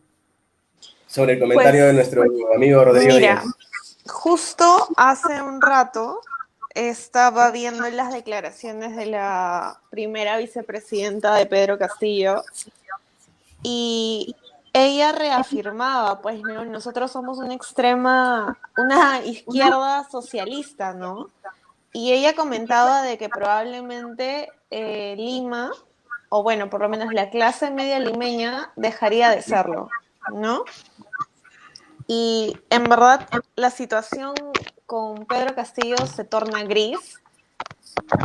sobre el comentario de nuestro amigo Rodrigo Mira, Díaz. justo hace un rato estaba viendo las declaraciones de la primera vicepresidenta de Pedro Castillo y ella reafirmaba, pues, ¿no? Nosotros somos una izquierda socialista, ¿no? Y ella comentaba de que probablemente Lima, o bueno, por lo menos la clase media limeña, dejaría de serlo, ¿no? Y en verdad la situación con Pedro Castillo se torna gris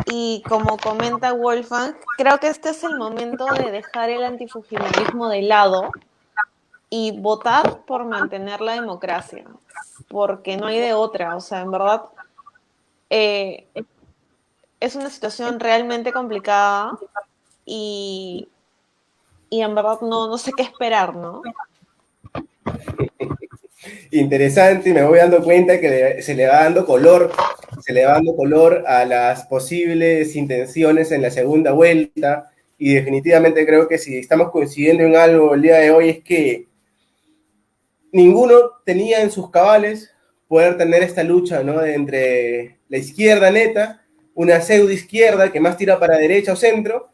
y como comenta Wolfgang, creo que este es el momento de dejar el antifujimorismo de lado y votar por mantener la democracia, porque no hay de otra. O sea, en verdad es una situación realmente complicada y en verdad no sé qué esperar, ¿no? Interesante, y me voy dando cuenta que se le va dando color a las posibles intenciones en la segunda vuelta, y definitivamente creo que si estamos coincidiendo en algo el día de hoy es que ninguno tenía en sus cabales poder tener esta lucha, ¿no?, entre la izquierda neta, una pseudo izquierda que más tira para derecha o centro,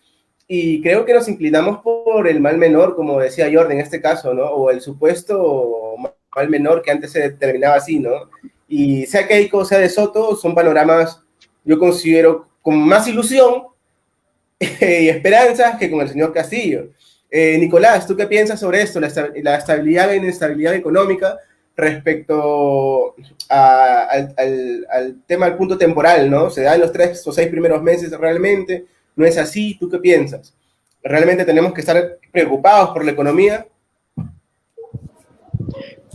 y creo que nos inclinamos por el mal menor, como decía Jordan en este caso, ¿no?, o el supuesto mal menor que antes se determinaba así, ¿no? Y sea Keiko, sea De Soto, son panoramas, yo considero, con más ilusión y esperanzas que con el señor Castillo. Nicolás, ¿tú qué piensas sobre esto, la estabilidad e inestabilidad económica respecto al tema, al punto temporal, ¿no? ¿Se da en los 3 o 6 primeros meses realmente? ¿No es así? ¿Tú qué piensas? ¿Realmente tenemos que estar preocupados por la economía?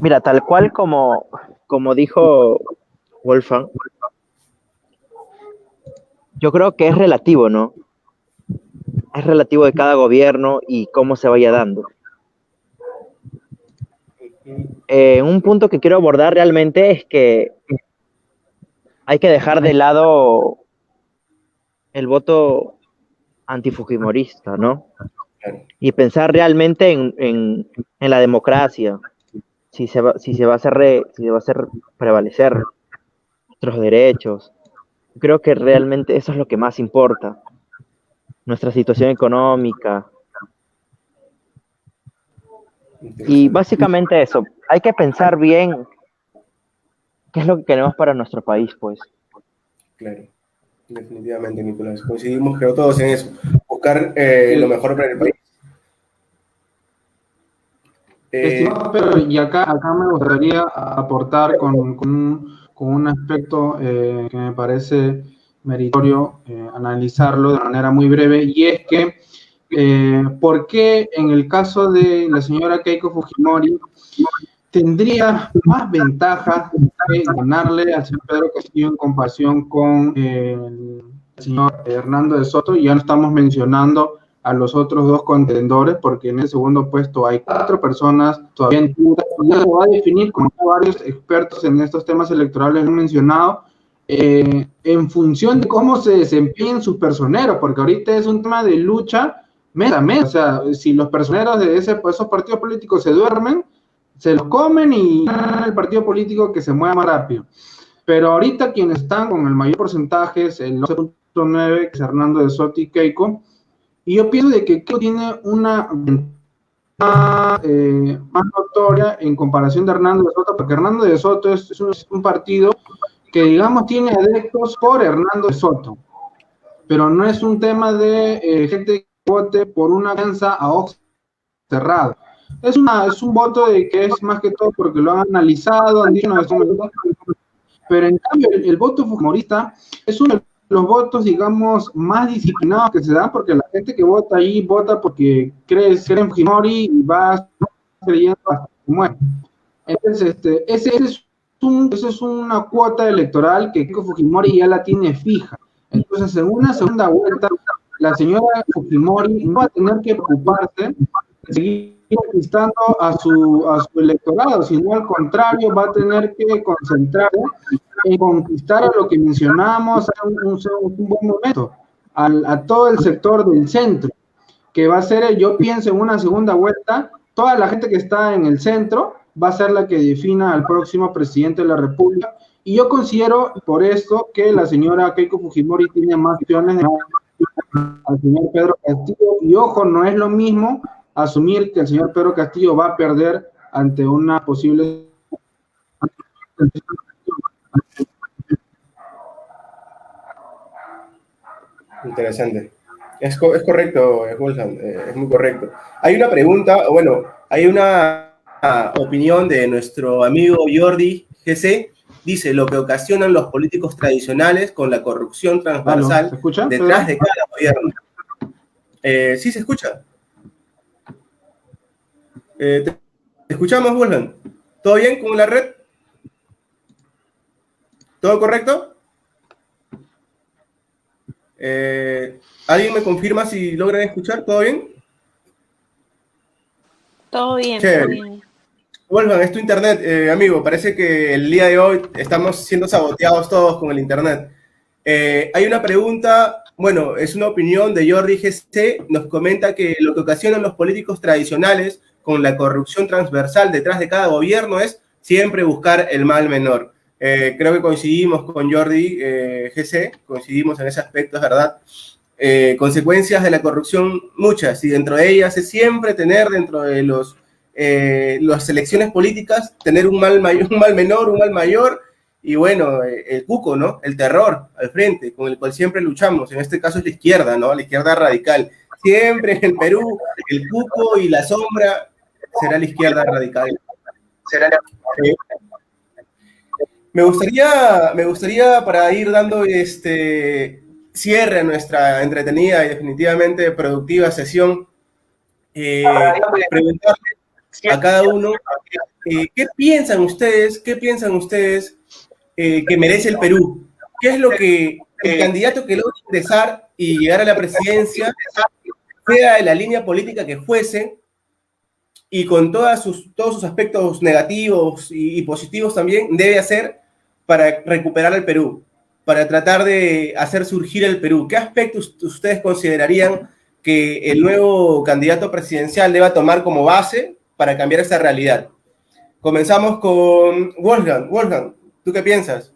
Mira, tal cual como dijo Wolfgang, yo creo que es relativo, ¿no? Es relativo de cada gobierno y cómo se vaya dando. Un punto que quiero abordar realmente es que hay que dejar de lado el voto antifujimorista, ¿no? Y pensar realmente en la democracia, si se va a hacer prevalecer nuestros derechos. Creo que realmente eso es lo que más importa, nuestra situación económica. Y básicamente eso, hay que pensar bien qué es lo que queremos para nuestro país, pues. Claro, definitivamente, Nicolás. Coincidimos, creo, todos en eso. Buscar lo mejor para el país. Estimado Pedro, y acá me gustaría aportar con un aspecto que me parece meritorio analizarlo de manera muy breve, y es que ¿por qué en el caso de la señora Keiko Fujimori tendría más ventaja que ganarle al señor Pedro Castillo en comparación con el señor Hernando de Soto? Ya no estamos mencionando a los otros dos contendores, porque en el segundo puesto hay 4 personas todavía en duda, y ya se va a definir, como varios expertos en estos temas electorales han mencionado, en función de cómo se desempeñen sus personeros, porque ahorita es un tema de lucha mes a mes. O sea, si los personeros de esos partidos políticos se duermen, se los comen y el partido político que se mueva más rápido. Pero ahorita quienes están con el mayor porcentaje es el 11.9, que es Hernando de Soto y Keiko, y yo pienso de que Keiko tiene una ventaja más notoria en comparación de Hernando de Soto, porque Hernando de Soto es un partido que, digamos, tiene adeptos por Hernando de Soto, pero no es un tema de gente que vote por una alianza a ojos cerrados. Es un voto de que es más que todo porque lo han analizado, han dicho, no, pero en cambio el voto fujimorista es uno de los votos, digamos, más disciplinados que se dan, porque la gente que vota ahí vota porque cree en Fujimori y va creyendo hasta que muere. Entonces, esa es una cuota electoral que Keiko Fujimori ya la tiene fija. Entonces, en una segunda vuelta, la señora Fujimori no va a tener que preocuparse de seguir conquistando a su electorado, sino al contrario, va a tener que concentrarse en conquistar a lo que mencionamos en un buen momento, a todo el sector del centro, que va a ser, yo pienso, en una segunda vuelta, toda la gente que está en el centro va a ser la que defina al próximo presidente de la República, y yo considero por esto que la señora Keiko Fujimori tiene más opciones de al señor Pedro Castillo, y ojo, no es lo mismo asumir que el señor Pedro Castillo va a perder ante una posible... Interesante. Es correcto, Wolfgang, es muy correcto. Hay una pregunta, bueno, hay una opinión de nuestro amigo Jordi GC. Dice, lo que ocasionan los políticos tradicionales con la corrupción transversal ¿Se escucha, detrás Pedro? de cada gobierno. Sí, se escucha. Te escuchamos, Wolfgang. ¿Todo bien con la red? ¿Todo correcto? ¿Alguien me confirma si logran escuchar? ¿Todo bien? Todo bien, Chévere. todo bien. Wolfgang, es tu internet, amigo. Parece que el día de hoy estamos siendo saboteados todos con el internet. Hay una pregunta, bueno, es una opinión de Jordi GC. Nos comenta que lo que ocasionan los políticos tradicionales con la corrupción transversal detrás de cada gobierno es siempre buscar el mal menor. Creo que coincidimos con Jordi GC, coincidimos en ese aspecto, es verdad. Consecuencias de la corrupción, muchas, y dentro de ellas es siempre tener dentro de las elecciones políticas, tener un mal menor, un mal mayor, y bueno, el cuco, ¿no? El terror al frente, con el cual siempre luchamos. En este caso es la izquierda, ¿no? La izquierda radical. Siempre en el Perú, el cuco y la sombra será la izquierda radical. Me gustaría para ir dando cierre a nuestra entretenida y definitivamente productiva sesión, preguntarle a cada uno ¿qué piensan ustedes que merece el Perú? ¿Qué es lo que el candidato que logra ingresar y llegar a la presidencia, sea de la línea política que fuese, y con todos sus aspectos negativos y positivos también, debe hacer para recuperar el Perú, para tratar de hacer surgir el Perú? ¿Qué aspectos ustedes considerarían que el nuevo candidato presidencial deba tomar como base para cambiar esta realidad? Comenzamos con Wolfgang. Wolfgang, ¿tú qué piensas?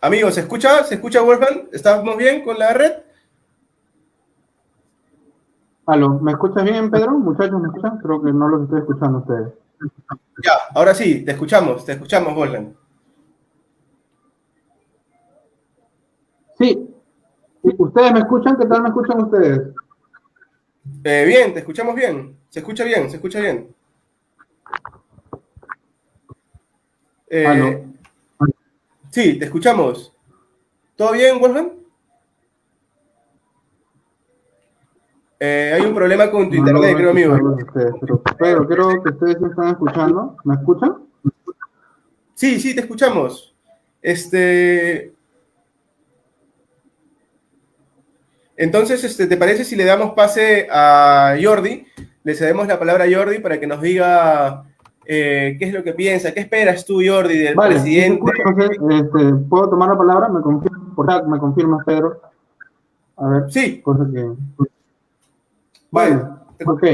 Amigos, ¿se escucha? ¿Se escucha, Wolfgang? ¿Estamos bien con la red? Aló, ¿me escuchas bien, Pedro? Muchachos, ¿me escuchan? Creo que no los estoy escuchando a ustedes. Ya, ahora sí, te escuchamos, Wolfgang. Sí. ¿Ustedes me escuchan? ¿Qué tal me escuchan ustedes? Bien, te escuchamos bien. Se escucha bien, se escucha bien. Aló. Sí, te escuchamos. ¿Todo bien, Wolfgang? Hay un problema con tu No internet, logro creo, amigo. escucharlos a ustedes, pero creo que ustedes me están escuchando. ¿Me escuchan? Sí, sí, te escuchamos. Entonces, ¿te parece si le damos pase a Jordi? Le cedemos la palabra a Jordi para que nos diga qué es lo que piensa, qué esperas tú, Jordi, del Vale, sí se presidente. escucha, no sé, ¿puedo tomar la palabra? ¿Me confirmas por chat? ¿Me confirmas, Pedro? A ver, Sí, cosa que... pues, Vale, ok.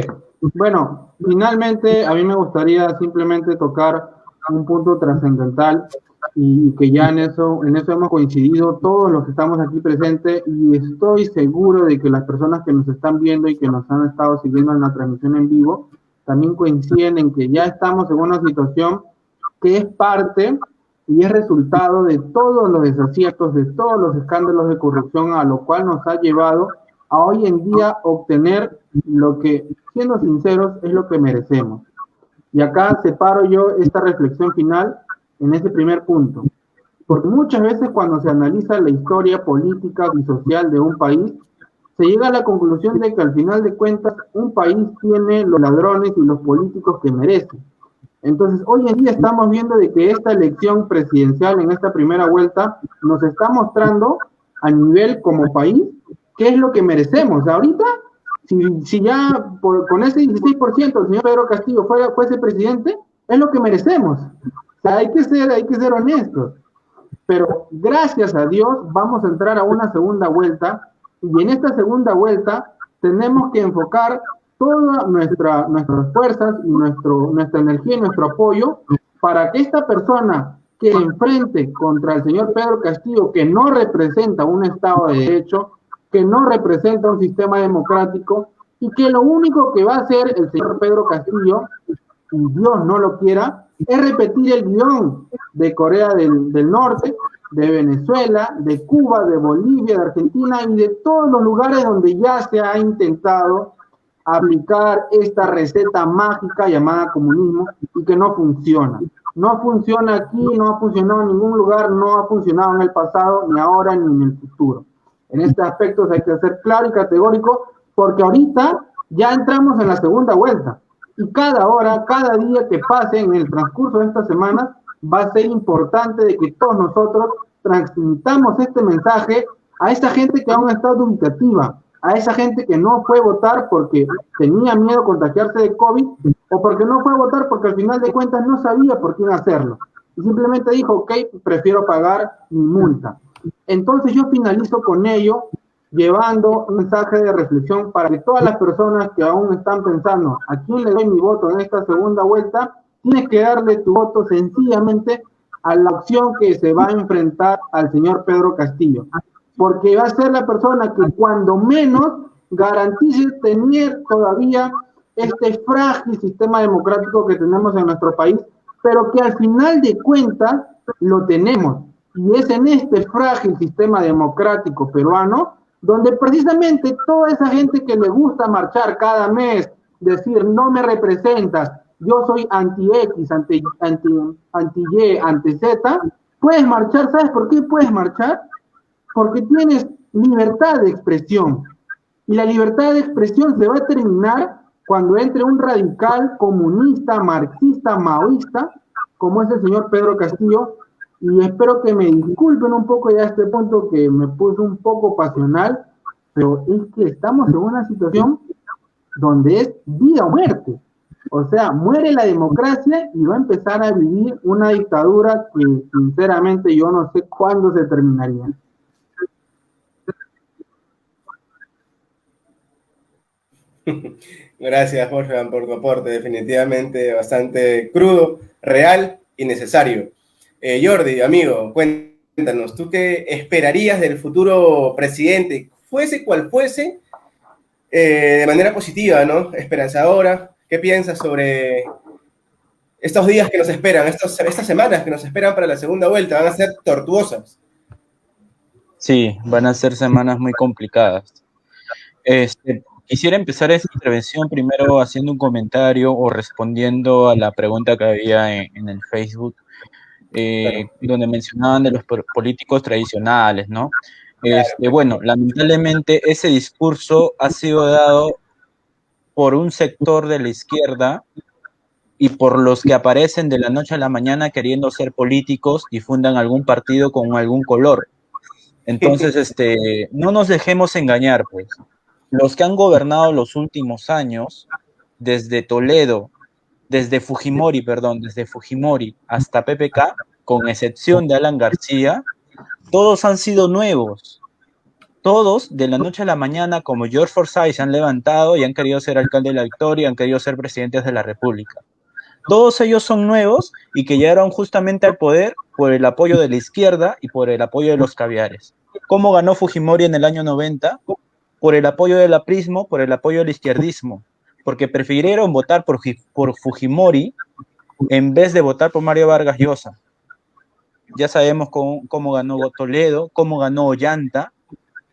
Bueno, finalmente a mí me gustaría simplemente tocar un punto trascendental y que ya en eso hemos coincidido todos los que estamos aquí presentes y estoy seguro de que las personas que nos están viendo y que nos han estado siguiendo en la transmisión en vivo también coinciden en que ya estamos en una situación que es parte y es resultado de todos los desaciertos, de todos los escándalos de corrupción a lo cual nos ha llevado a hoy en día obtener lo que, siendo sinceros, es lo que merecemos. Y acá separo yo esta reflexión final en ese primer punto. Porque muchas veces cuando se analiza la historia política y social de un país, se llega a la conclusión de que al final de cuentas un país tiene los ladrones y los políticos que merecen. Entonces, hoy en día estamos viendo de que esta elección presidencial en esta primera vuelta nos está mostrando a nivel como país qué es lo que merecemos. Ahorita, si ya con ese 16% el señor Pedro Castillo fuese presidente, es lo que merecemos. O sea, hay que ser honestos. Pero gracias a Dios vamos a entrar a una segunda vuelta y en esta segunda vuelta tenemos que enfocar todas nuestras fuerzas y nuestra energía y nuestro apoyo para que esta persona que enfrente contra el señor Pedro Castillo, que no representa un Estado de Derecho, que no representa un sistema democrático y que lo único que va a hacer el señor Pedro Castillo, y Dios no lo quiera, es repetir el guión de Corea del Norte, de Venezuela, de Cuba, de Bolivia, de Argentina y de todos los lugares donde ya se ha intentado aplicar esta receta mágica llamada comunismo y que no funciona. No funciona aquí, no ha funcionado en ningún lugar, no ha funcionado en el pasado, ni ahora, ni en el futuro. En este aspecto hay que ser claro y categórico porque ahorita ya entramos en la segunda vuelta. Y cada hora, cada día que pase en el transcurso de esta semana, va a ser importante de que todos nosotros transmitamos este mensaje a esa gente que aún está dubitativa, a esa gente que no fue a votar porque tenía miedo a contagiarse de COVID o porque no fue a votar porque al final de cuentas no sabía por quién hacerlo. Y simplemente dijo, ok, prefiero pagar mi multa. Entonces yo finalizo con ello llevando un mensaje de reflexión para que todas las personas que aún están pensando a quién le doy mi voto en esta segunda vuelta, tienes que darle tu voto sencillamente a la opción que se va a enfrentar al señor Pedro Castillo, porque va a ser la persona que cuando menos garantice tener todavía este frágil sistema democrático que tenemos en nuestro país, pero que al final de cuentas lo tenemos. Y es en este frágil sistema democrático peruano donde precisamente toda esa gente que le gusta marchar cada mes, decir no me representas, yo soy anti-X, anti-Y, anti-Z, puedes marchar. ¿Sabes por qué puedes marchar? Porque tienes libertad de expresión. Y la libertad de expresión se va a terminar cuando entre un radical comunista, marxista, maoísta, como es el señor Pedro Castillo, y espero que me disculpen un poco ya a este punto que me puse un poco pasional, pero es que estamos en una situación donde es vida o muerte. O sea, muere la democracia y va a empezar a vivir una dictadura que sinceramente yo no sé cuándo se terminaría. Gracias, Wolfgang, por tu aporte. Definitivamente bastante crudo, real y necesario. Jordi, amigo, cuéntanos, ¿tú qué esperarías del futuro presidente? Fuese cual fuese, de manera positiva, ¿no? Esperanzadora. ¿Qué piensas sobre estos días que nos esperan, estas semanas que nos esperan para la segunda vuelta? Van a ser tortuosas. Sí, van a ser semanas muy complicadas. Quisiera empezar esta intervención primero haciendo un comentario o respondiendo a la pregunta que había en el Facebook, Claro, donde mencionaban de los políticos tradicionales, ¿no? Bueno, lamentablemente ese discurso ha sido dado por un sector de la izquierda y por los que aparecen de la noche a la mañana queriendo ser políticos y fundan algún partido con algún color. Entonces, no nos dejemos engañar, pues. Los que han gobernado los últimos años, desde Toledo, desde Fujimori hasta PPK, con excepción de Alan García, todos han sido nuevos. Todos, de la noche a la mañana, como George Forsyth, se han levantado y han querido ser alcalde de la Victoria, han querido ser presidentes de la República. Todos ellos son nuevos y que llegaron justamente al poder por el apoyo de la izquierda y por el apoyo de los caviares. ¿Cómo ganó Fujimori en el año 90? Por el apoyo del aprismo, por el apoyo del izquierdismo, porque prefirieron votar por Fujimori en vez de votar por Mario Vargas Llosa. Ya sabemos cómo ganó Toledo, cómo ganó Ollanta,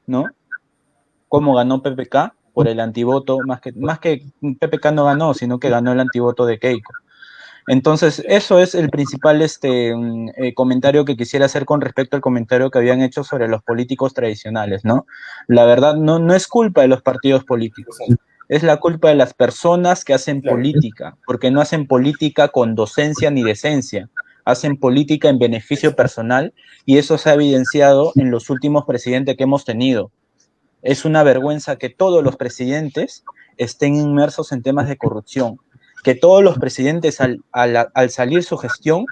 ¿no? Cómo ganó PPK por el antivoto, más que PPK no ganó, sino que ganó el antivoto de Keiko. Entonces, eso es el principal comentario que quisiera hacer con respecto al comentario que habían hecho sobre los políticos tradicionales, ¿no? La verdad, no es culpa de los partidos políticos, es la culpa de las personas que hacen claro. política, porque no hacen política con docencia ni decencia, hacen política en beneficio personal y eso se ha evidenciado en los últimos presidentes que hemos tenido. Es una vergüenza que todos los presidentes estén inmersos en temas de corrupción, que todos los presidentes al salir su gestión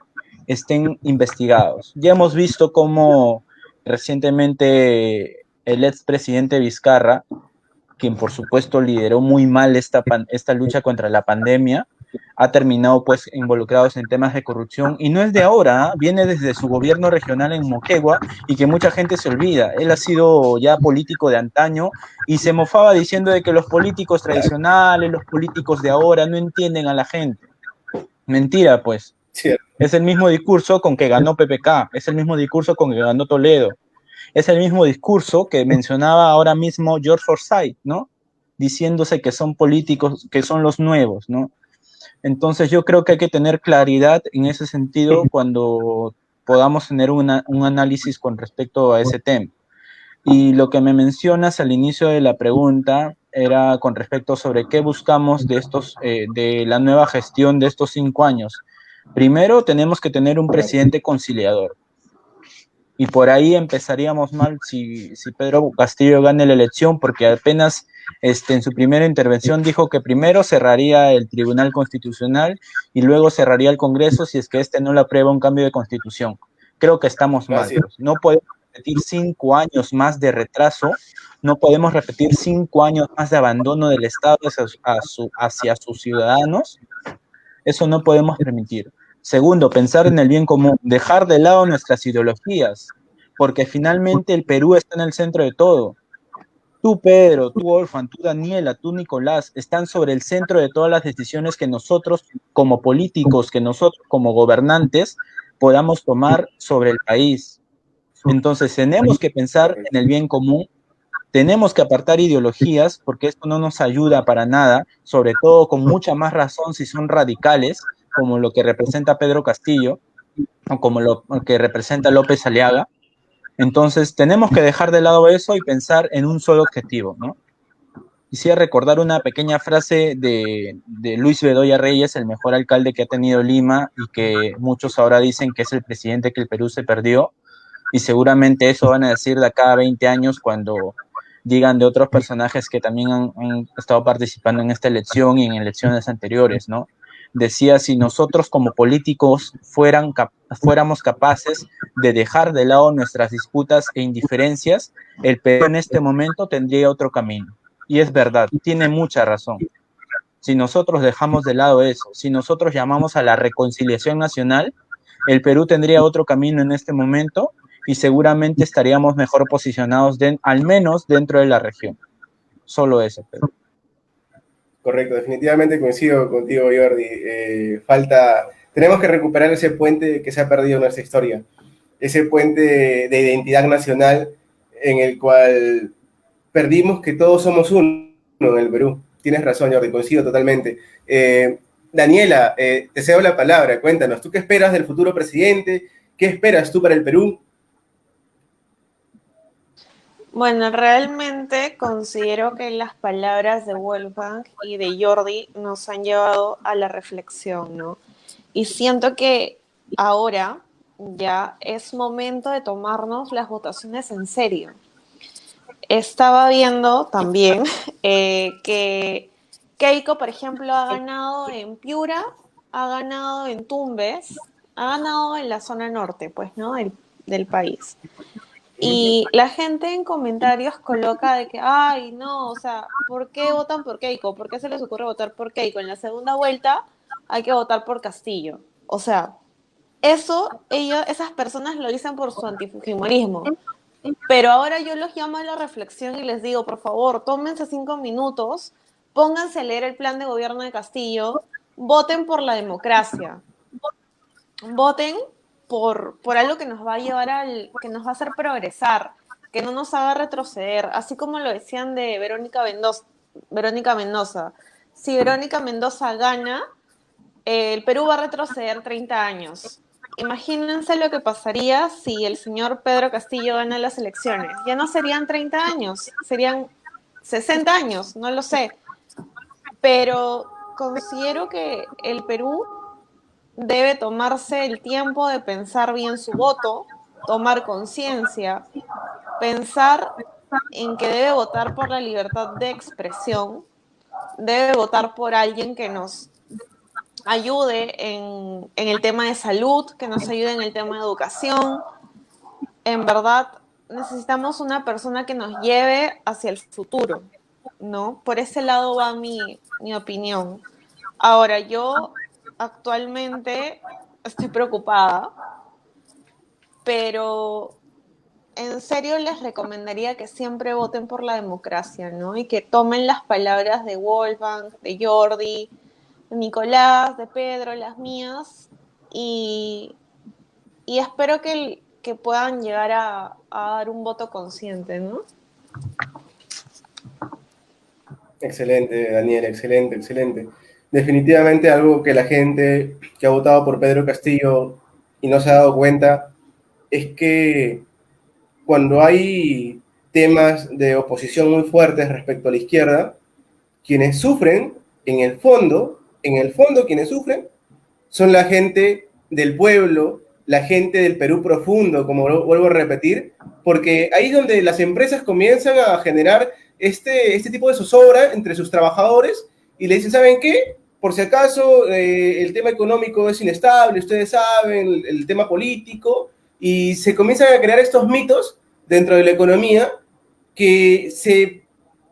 estén investigados. Ya hemos visto cómo recientemente el expresidente Vizcarra, quien por supuesto lideró muy mal esta lucha contra la pandemia, ha terminado pues involucrados en temas de corrupción y no es de ahora, ¿eh? Viene desde su gobierno regional en Moquegua y que mucha gente se olvida. Él ha sido ya político de antaño y se mofaba diciendo de que los políticos tradicionales, los políticos de ahora no entienden a la gente. Mentira, pues. Cierto. Es el mismo discurso con que ganó PPK, es el mismo discurso con que ganó Toledo, es el mismo discurso que mencionaba ahora mismo George Forsyth, ¿no? Diciéndose que son políticos, que son los nuevos, ¿no? Entonces yo creo que hay que tener claridad en ese sentido cuando podamos tener un análisis con respecto a ese tema. Y lo que me mencionas al inicio de la pregunta era con respecto sobre qué buscamos de la nueva gestión de estos 5 años. Primero, tenemos que tener un presidente conciliador. Y por ahí empezaríamos mal si Pedro Castillo gane la elección, porque apenas en su primera intervención dijo que primero cerraría el Tribunal Constitucional y luego cerraría el Congreso si es que no le aprueba un cambio de constitución. Creo que estamos mal. Pues. No podemos repetir 5 años más de retraso, no podemos repetir 5 años más de abandono del Estado hacia sus ciudadanos. Eso no podemos permitir. Segundo, pensar en el bien común, dejar de lado nuestras ideologías, porque finalmente el Perú está en el centro de todo. Tú, Pedro, tú, Orfan, tú, Daniela, tú, Nicolás, están sobre el centro de todas las decisiones que nosotros como políticos, que nosotros como gobernantes podamos tomar sobre el país. Entonces, tenemos que pensar en el bien común, tenemos que apartar ideologías, porque esto no nos ayuda para nada, sobre todo con mucha más razón si son radicales, como lo que representa Pedro Castillo, o como lo que representa López Aliaga. Entonces, tenemos que dejar de lado eso y pensar en un solo objetivo, ¿no? Quisiera recordar una pequeña frase de Luis Bedoya Reyes, el mejor alcalde que ha tenido Lima y que muchos ahora dicen que es el presidente que el Perú se perdió, y seguramente eso van a decir de acá a 20 años cuando digan de otros personajes que también han estado participando en esta elección y en elecciones anteriores, ¿no? Decía, si nosotros como políticos fuéramos capaces de dejar de lado nuestras disputas e indiferencias, el Perú en este momento tendría otro camino. Y es verdad, tiene mucha razón. Si nosotros dejamos de lado eso, si nosotros llamamos a la reconciliación nacional, el Perú tendría otro camino en este momento y seguramente estaríamos mejor posicionados, al menos dentro de la región. Solo eso, Pedro. Correcto, definitivamente coincido contigo, Jordi. Tenemos que recuperar ese puente que se ha perdido en nuestra historia, ese puente de identidad nacional en el cual perdimos que todos somos uno, en el Perú. Tienes razón, Jordi, coincido totalmente. Daniela, te cedo la palabra, cuéntanos, ¿tú qué esperas del futuro presidente? ¿Qué esperas tú para el Perú? Bueno, realmente considero que las palabras de Wolfgang y de Jordi nos han llevado a la reflexión, ¿no? Y siento que ahora ya es momento de tomarnos las votaciones en serio. Estaba viendo también que Keiko, por ejemplo, ha ganado en Piura, ha ganado en Tumbes, ha ganado en la zona norte, pues, ¿no? Del país. Y la gente en comentarios coloca de que, ay, no, o sea, ¿por qué votan por Keiko? ¿Por qué se les ocurre votar por Keiko? En la segunda vuelta hay que votar por Castillo. O sea, esas personas lo dicen por su antifujimorismo. Pero ahora yo los llamo a la reflexión y les digo, por favor, tómense 5 minutos, pónganse a leer el plan de gobierno de Castillo, voten por la democracia, voten por algo que nos va a llevar que nos va a hacer progresar, que no nos haga retroceder, así como lo decían de Verónica Mendoza. Si Verónica Mendoza gana, el Perú va a retroceder 30 años. Imagínense lo que pasaría si el señor Pedro Castillo gana las elecciones. Ya no serían 30 años, serían 60 años, no lo sé. Pero considero que el Perú debe tomarse el tiempo de pensar bien su voto, tomar conciencia, pensar en que debe votar por la libertad de expresión, debe votar por alguien que nos ayude en el tema de salud, que nos ayude en el tema de educación. En verdad, necesitamos una persona que nos lleve hacia el futuro, ¿no? Por ese lado va mi opinión. Ahora, yo actualmente estoy preocupada, pero en serio les recomendaría que siempre voten por la democracia, ¿no? Y que tomen las palabras de Wolfgang, de Jordi, de Nicolás, de Pedro, las mías, y espero que puedan llegar a dar un voto consciente, ¿no? Excelente, Daniel, excelente, excelente. Definitivamente algo que la gente que ha votado por Pedro Castillo y no se ha dado cuenta es que cuando hay temas de oposición muy fuertes respecto a la izquierda, quienes sufren, en el fondo quienes sufren son la gente del pueblo, la gente del Perú profundo, como vuelvo a repetir, porque ahí es donde las empresas comienzan a generar este tipo de zozobra entre sus trabajadores y le dicen, ¿saben qué? Por si acaso el tema económico es inestable, ustedes saben, el tema político, y se comienzan a crear estos mitos dentro de la economía que se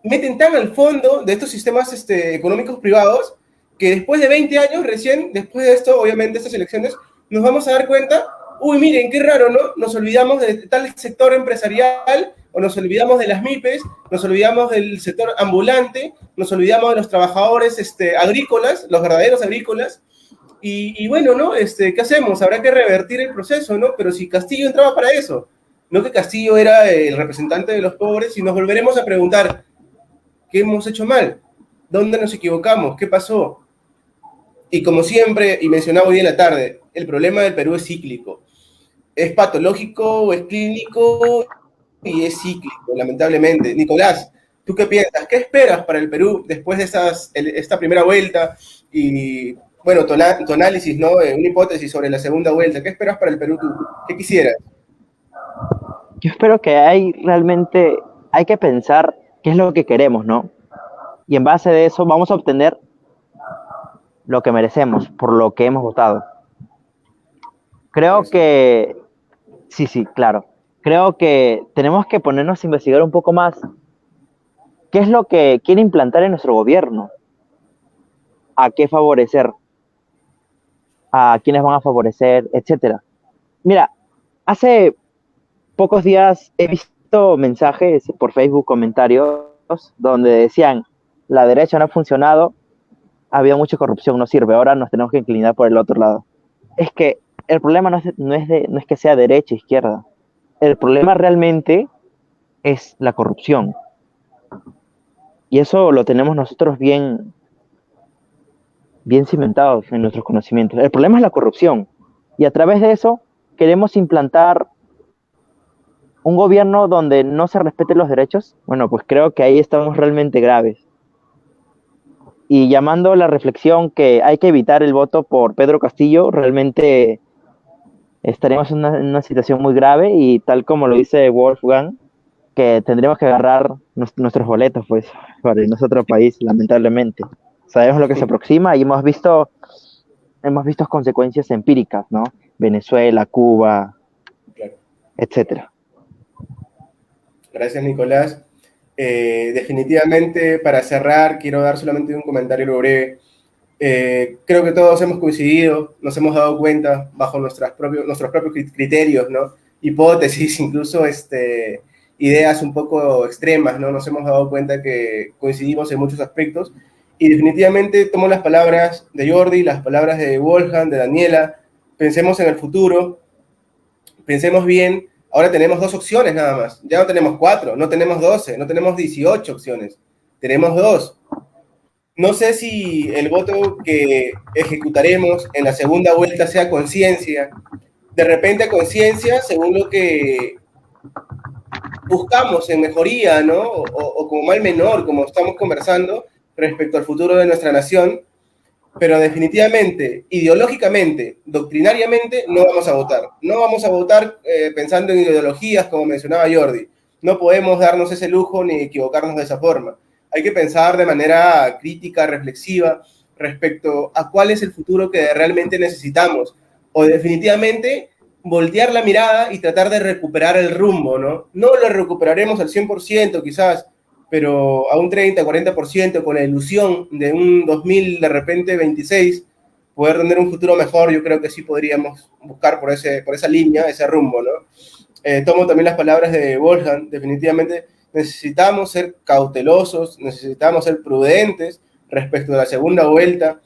meten tan al fondo de estos sistemas económicos privados que después de 20 años, recién, después de esto, obviamente, estas elecciones, nos vamos a dar cuenta, uy, miren, qué raro, ¿no? Nos olvidamos de tal sector empresarial, o nos olvidamos de las MIPES, nos olvidamos del sector ambulante, nos olvidamos de los trabajadores agrícolas, los verdaderos agrícolas, y bueno, ¿no? ¿Qué hacemos? Habrá que revertir el proceso, ¿no? Pero si Castillo entraba para eso, no que Castillo era el representante de los pobres, y nos volveremos a preguntar, ¿qué hemos hecho mal? ¿Dónde nos equivocamos? ¿Qué pasó? Y como siempre, y mencionaba hoy en la tarde, el problema del Perú es cíclico. Es patológico, es clínico y es cíclico, lamentablemente. Nicolás, ¿tú qué piensas? ¿Qué esperas para el Perú después de esta primera vuelta? Y bueno, tu análisis, ¿no? Una hipótesis sobre la segunda vuelta. ¿Qué esperas para el Perú tú? ¿Qué quisieras? Yo espero que realmente hay que pensar qué es lo que queremos, ¿no? Y en base de eso vamos a obtener lo que merecemos, por lo que hemos votado. Creo que, sí, claro. Creo que tenemos que ponernos a investigar un poco más qué es lo que quiere implantar en nuestro gobierno, a qué favorecer, a quiénes van a favorecer, etcétera. Mira, hace pocos días he visto mensajes por Facebook, comentarios, donde decían, la derecha no ha funcionado, había mucha corrupción, no sirve, ahora nos tenemos que inclinar por el otro lado. Es que el problema no es que sea derecha, izquierda. El problema realmente es la corrupción. Y eso lo tenemos nosotros bien, bien cimentados en nuestros conocimientos. El problema es la corrupción. Y a través de eso queremos implantar un gobierno donde no se respeten los derechos. Bueno, pues creo que ahí estamos realmente graves. Y llamando a la reflexión que hay que evitar el voto por Pedro Castillo, realmente estaremos en una situación muy grave y tal como lo dice Wolfgang, que tendremos que agarrar nuestros boletos pues para irnos a otro país, lamentablemente. Sabemos lo que se aproxima y hemos visto consecuencias empíricas, ¿no? Venezuela, Cuba, Claro. etcétera. Gracias, Nicolás. Definitivamente, para cerrar, quiero dar solamente un comentario breve. Creo que todos hemos coincidido, nos hemos dado cuenta bajo nuestros propios criterios, ¿no? Hipótesis, incluso ideas un poco extremas, ¿no? Nos hemos dado cuenta que coincidimos en muchos aspectos y definitivamente tomo las palabras de Jordi, las palabras de Wolfgang, de Daniela, pensemos en el futuro, pensemos bien. Ahora tenemos 2 opciones nada más, ya no tenemos 4, no tenemos 12, no tenemos 18 opciones, tenemos 2. No sé si el voto que ejecutaremos en la segunda vuelta sea conciencia, de repente conciencia según lo que buscamos en mejoría, ¿no? O como mal menor, como estamos conversando respecto al futuro de nuestra nación, pero definitivamente, ideológicamente, doctrinariamente, no vamos a votar. No vamos a votar pensando en ideologías, como mencionaba Jordi. No podemos darnos ese lujo ni equivocarnos de esa forma. Hay que pensar de manera crítica, reflexiva, respecto a cuál es el futuro que realmente necesitamos. O definitivamente voltear la mirada y tratar de recuperar el rumbo, ¿no? No lo recuperaremos al 100% quizás, pero a un 30, 40%, con la ilusión de un 2000, de repente 26, poder tener un futuro mejor. Yo creo que sí podríamos buscar por esa línea, ese rumbo, ¿no? Tomo también las palabras de Wolfgang, definitivamente necesitamos ser cautelosos, necesitamos ser prudentes respecto a la segunda vuelta,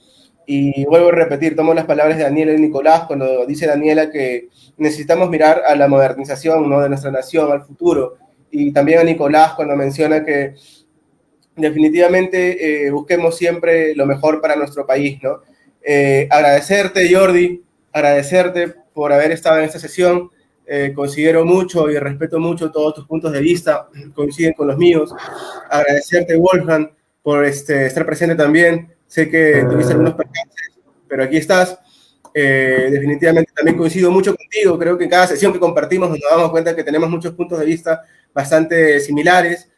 y vuelvo a repetir, tomo las palabras de Daniela y Nicolás cuando dice Daniela que necesitamos mirar a la modernización, ¿no?, de nuestra nación, al futuro, y también a Nicolás cuando menciona que definitivamente busquemos siempre lo mejor para nuestro país, ¿no? Agradecerte, Jordi, agradecerte por haber estado en esta sesión. Considero mucho y respeto mucho todos tus puntos de vista, coinciden con los míos. Agradecerte, Wolfgang, por estar presente también. Sé que tuviste algunos percances, pero aquí estás. Definitivamente también coincido mucho contigo. Creo que en cada sesión que compartimos nos damos cuenta que tenemos muchos puntos de vista bastante similares.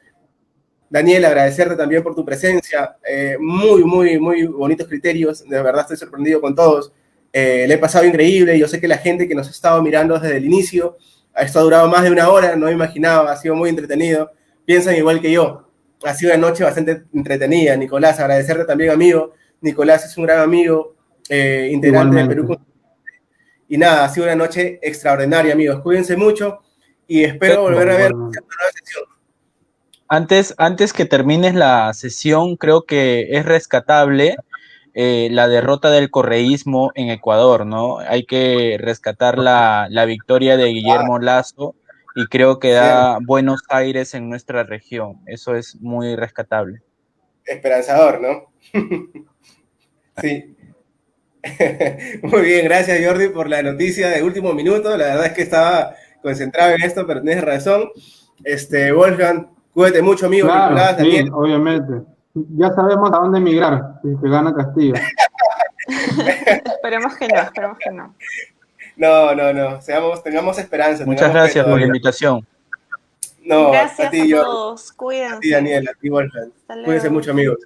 Daniel, agradecerte también por tu presencia. Muy, muy, muy bonitos criterios. De verdad estoy sorprendido con todos. Le he pasado increíble. Yo sé que la gente que nos ha estado mirando desde el inicio, esto ha durado más de 1 hora, no me imaginaba, ha sido muy entretenido. Piensan igual que yo. Ha sido una noche bastante entretenida. Nicolás, agradecerte también, amigo. Nicolás es un gran amigo, integrante de Perú. Y nada, ha sido una noche extraordinaria, amigos. Cuídense mucho y espero volver a ver una nueva sesión. Antes que termines la sesión, creo que es rescatable la derrota del correísmo en Ecuador, ¿no? Hay que rescatar la victoria de Guillermo Lasso y creo que da buenos aires en nuestra región. Eso es muy rescatable. Esperanzador, ¿no? Sí. Muy bien, gracias, Jordi, por la noticia de último minuto. La verdad es que estaba concentrado en esto, pero tienes razón. Wolfgang, cuídate mucho, amigo. Claro, Nicolás, sí, Daniel. obviamente. Ya sabemos a dónde emigrar, si se gana Castillo. Esperemos que no, esperemos que no. No. Tengamos esperanza. Muchas gracias por la invitación. No, Gracias a ti, todos. Cuídense. A ti, Daniel, a ti, Wolfgang. Hasta luego. Cuídense mucho, amigos.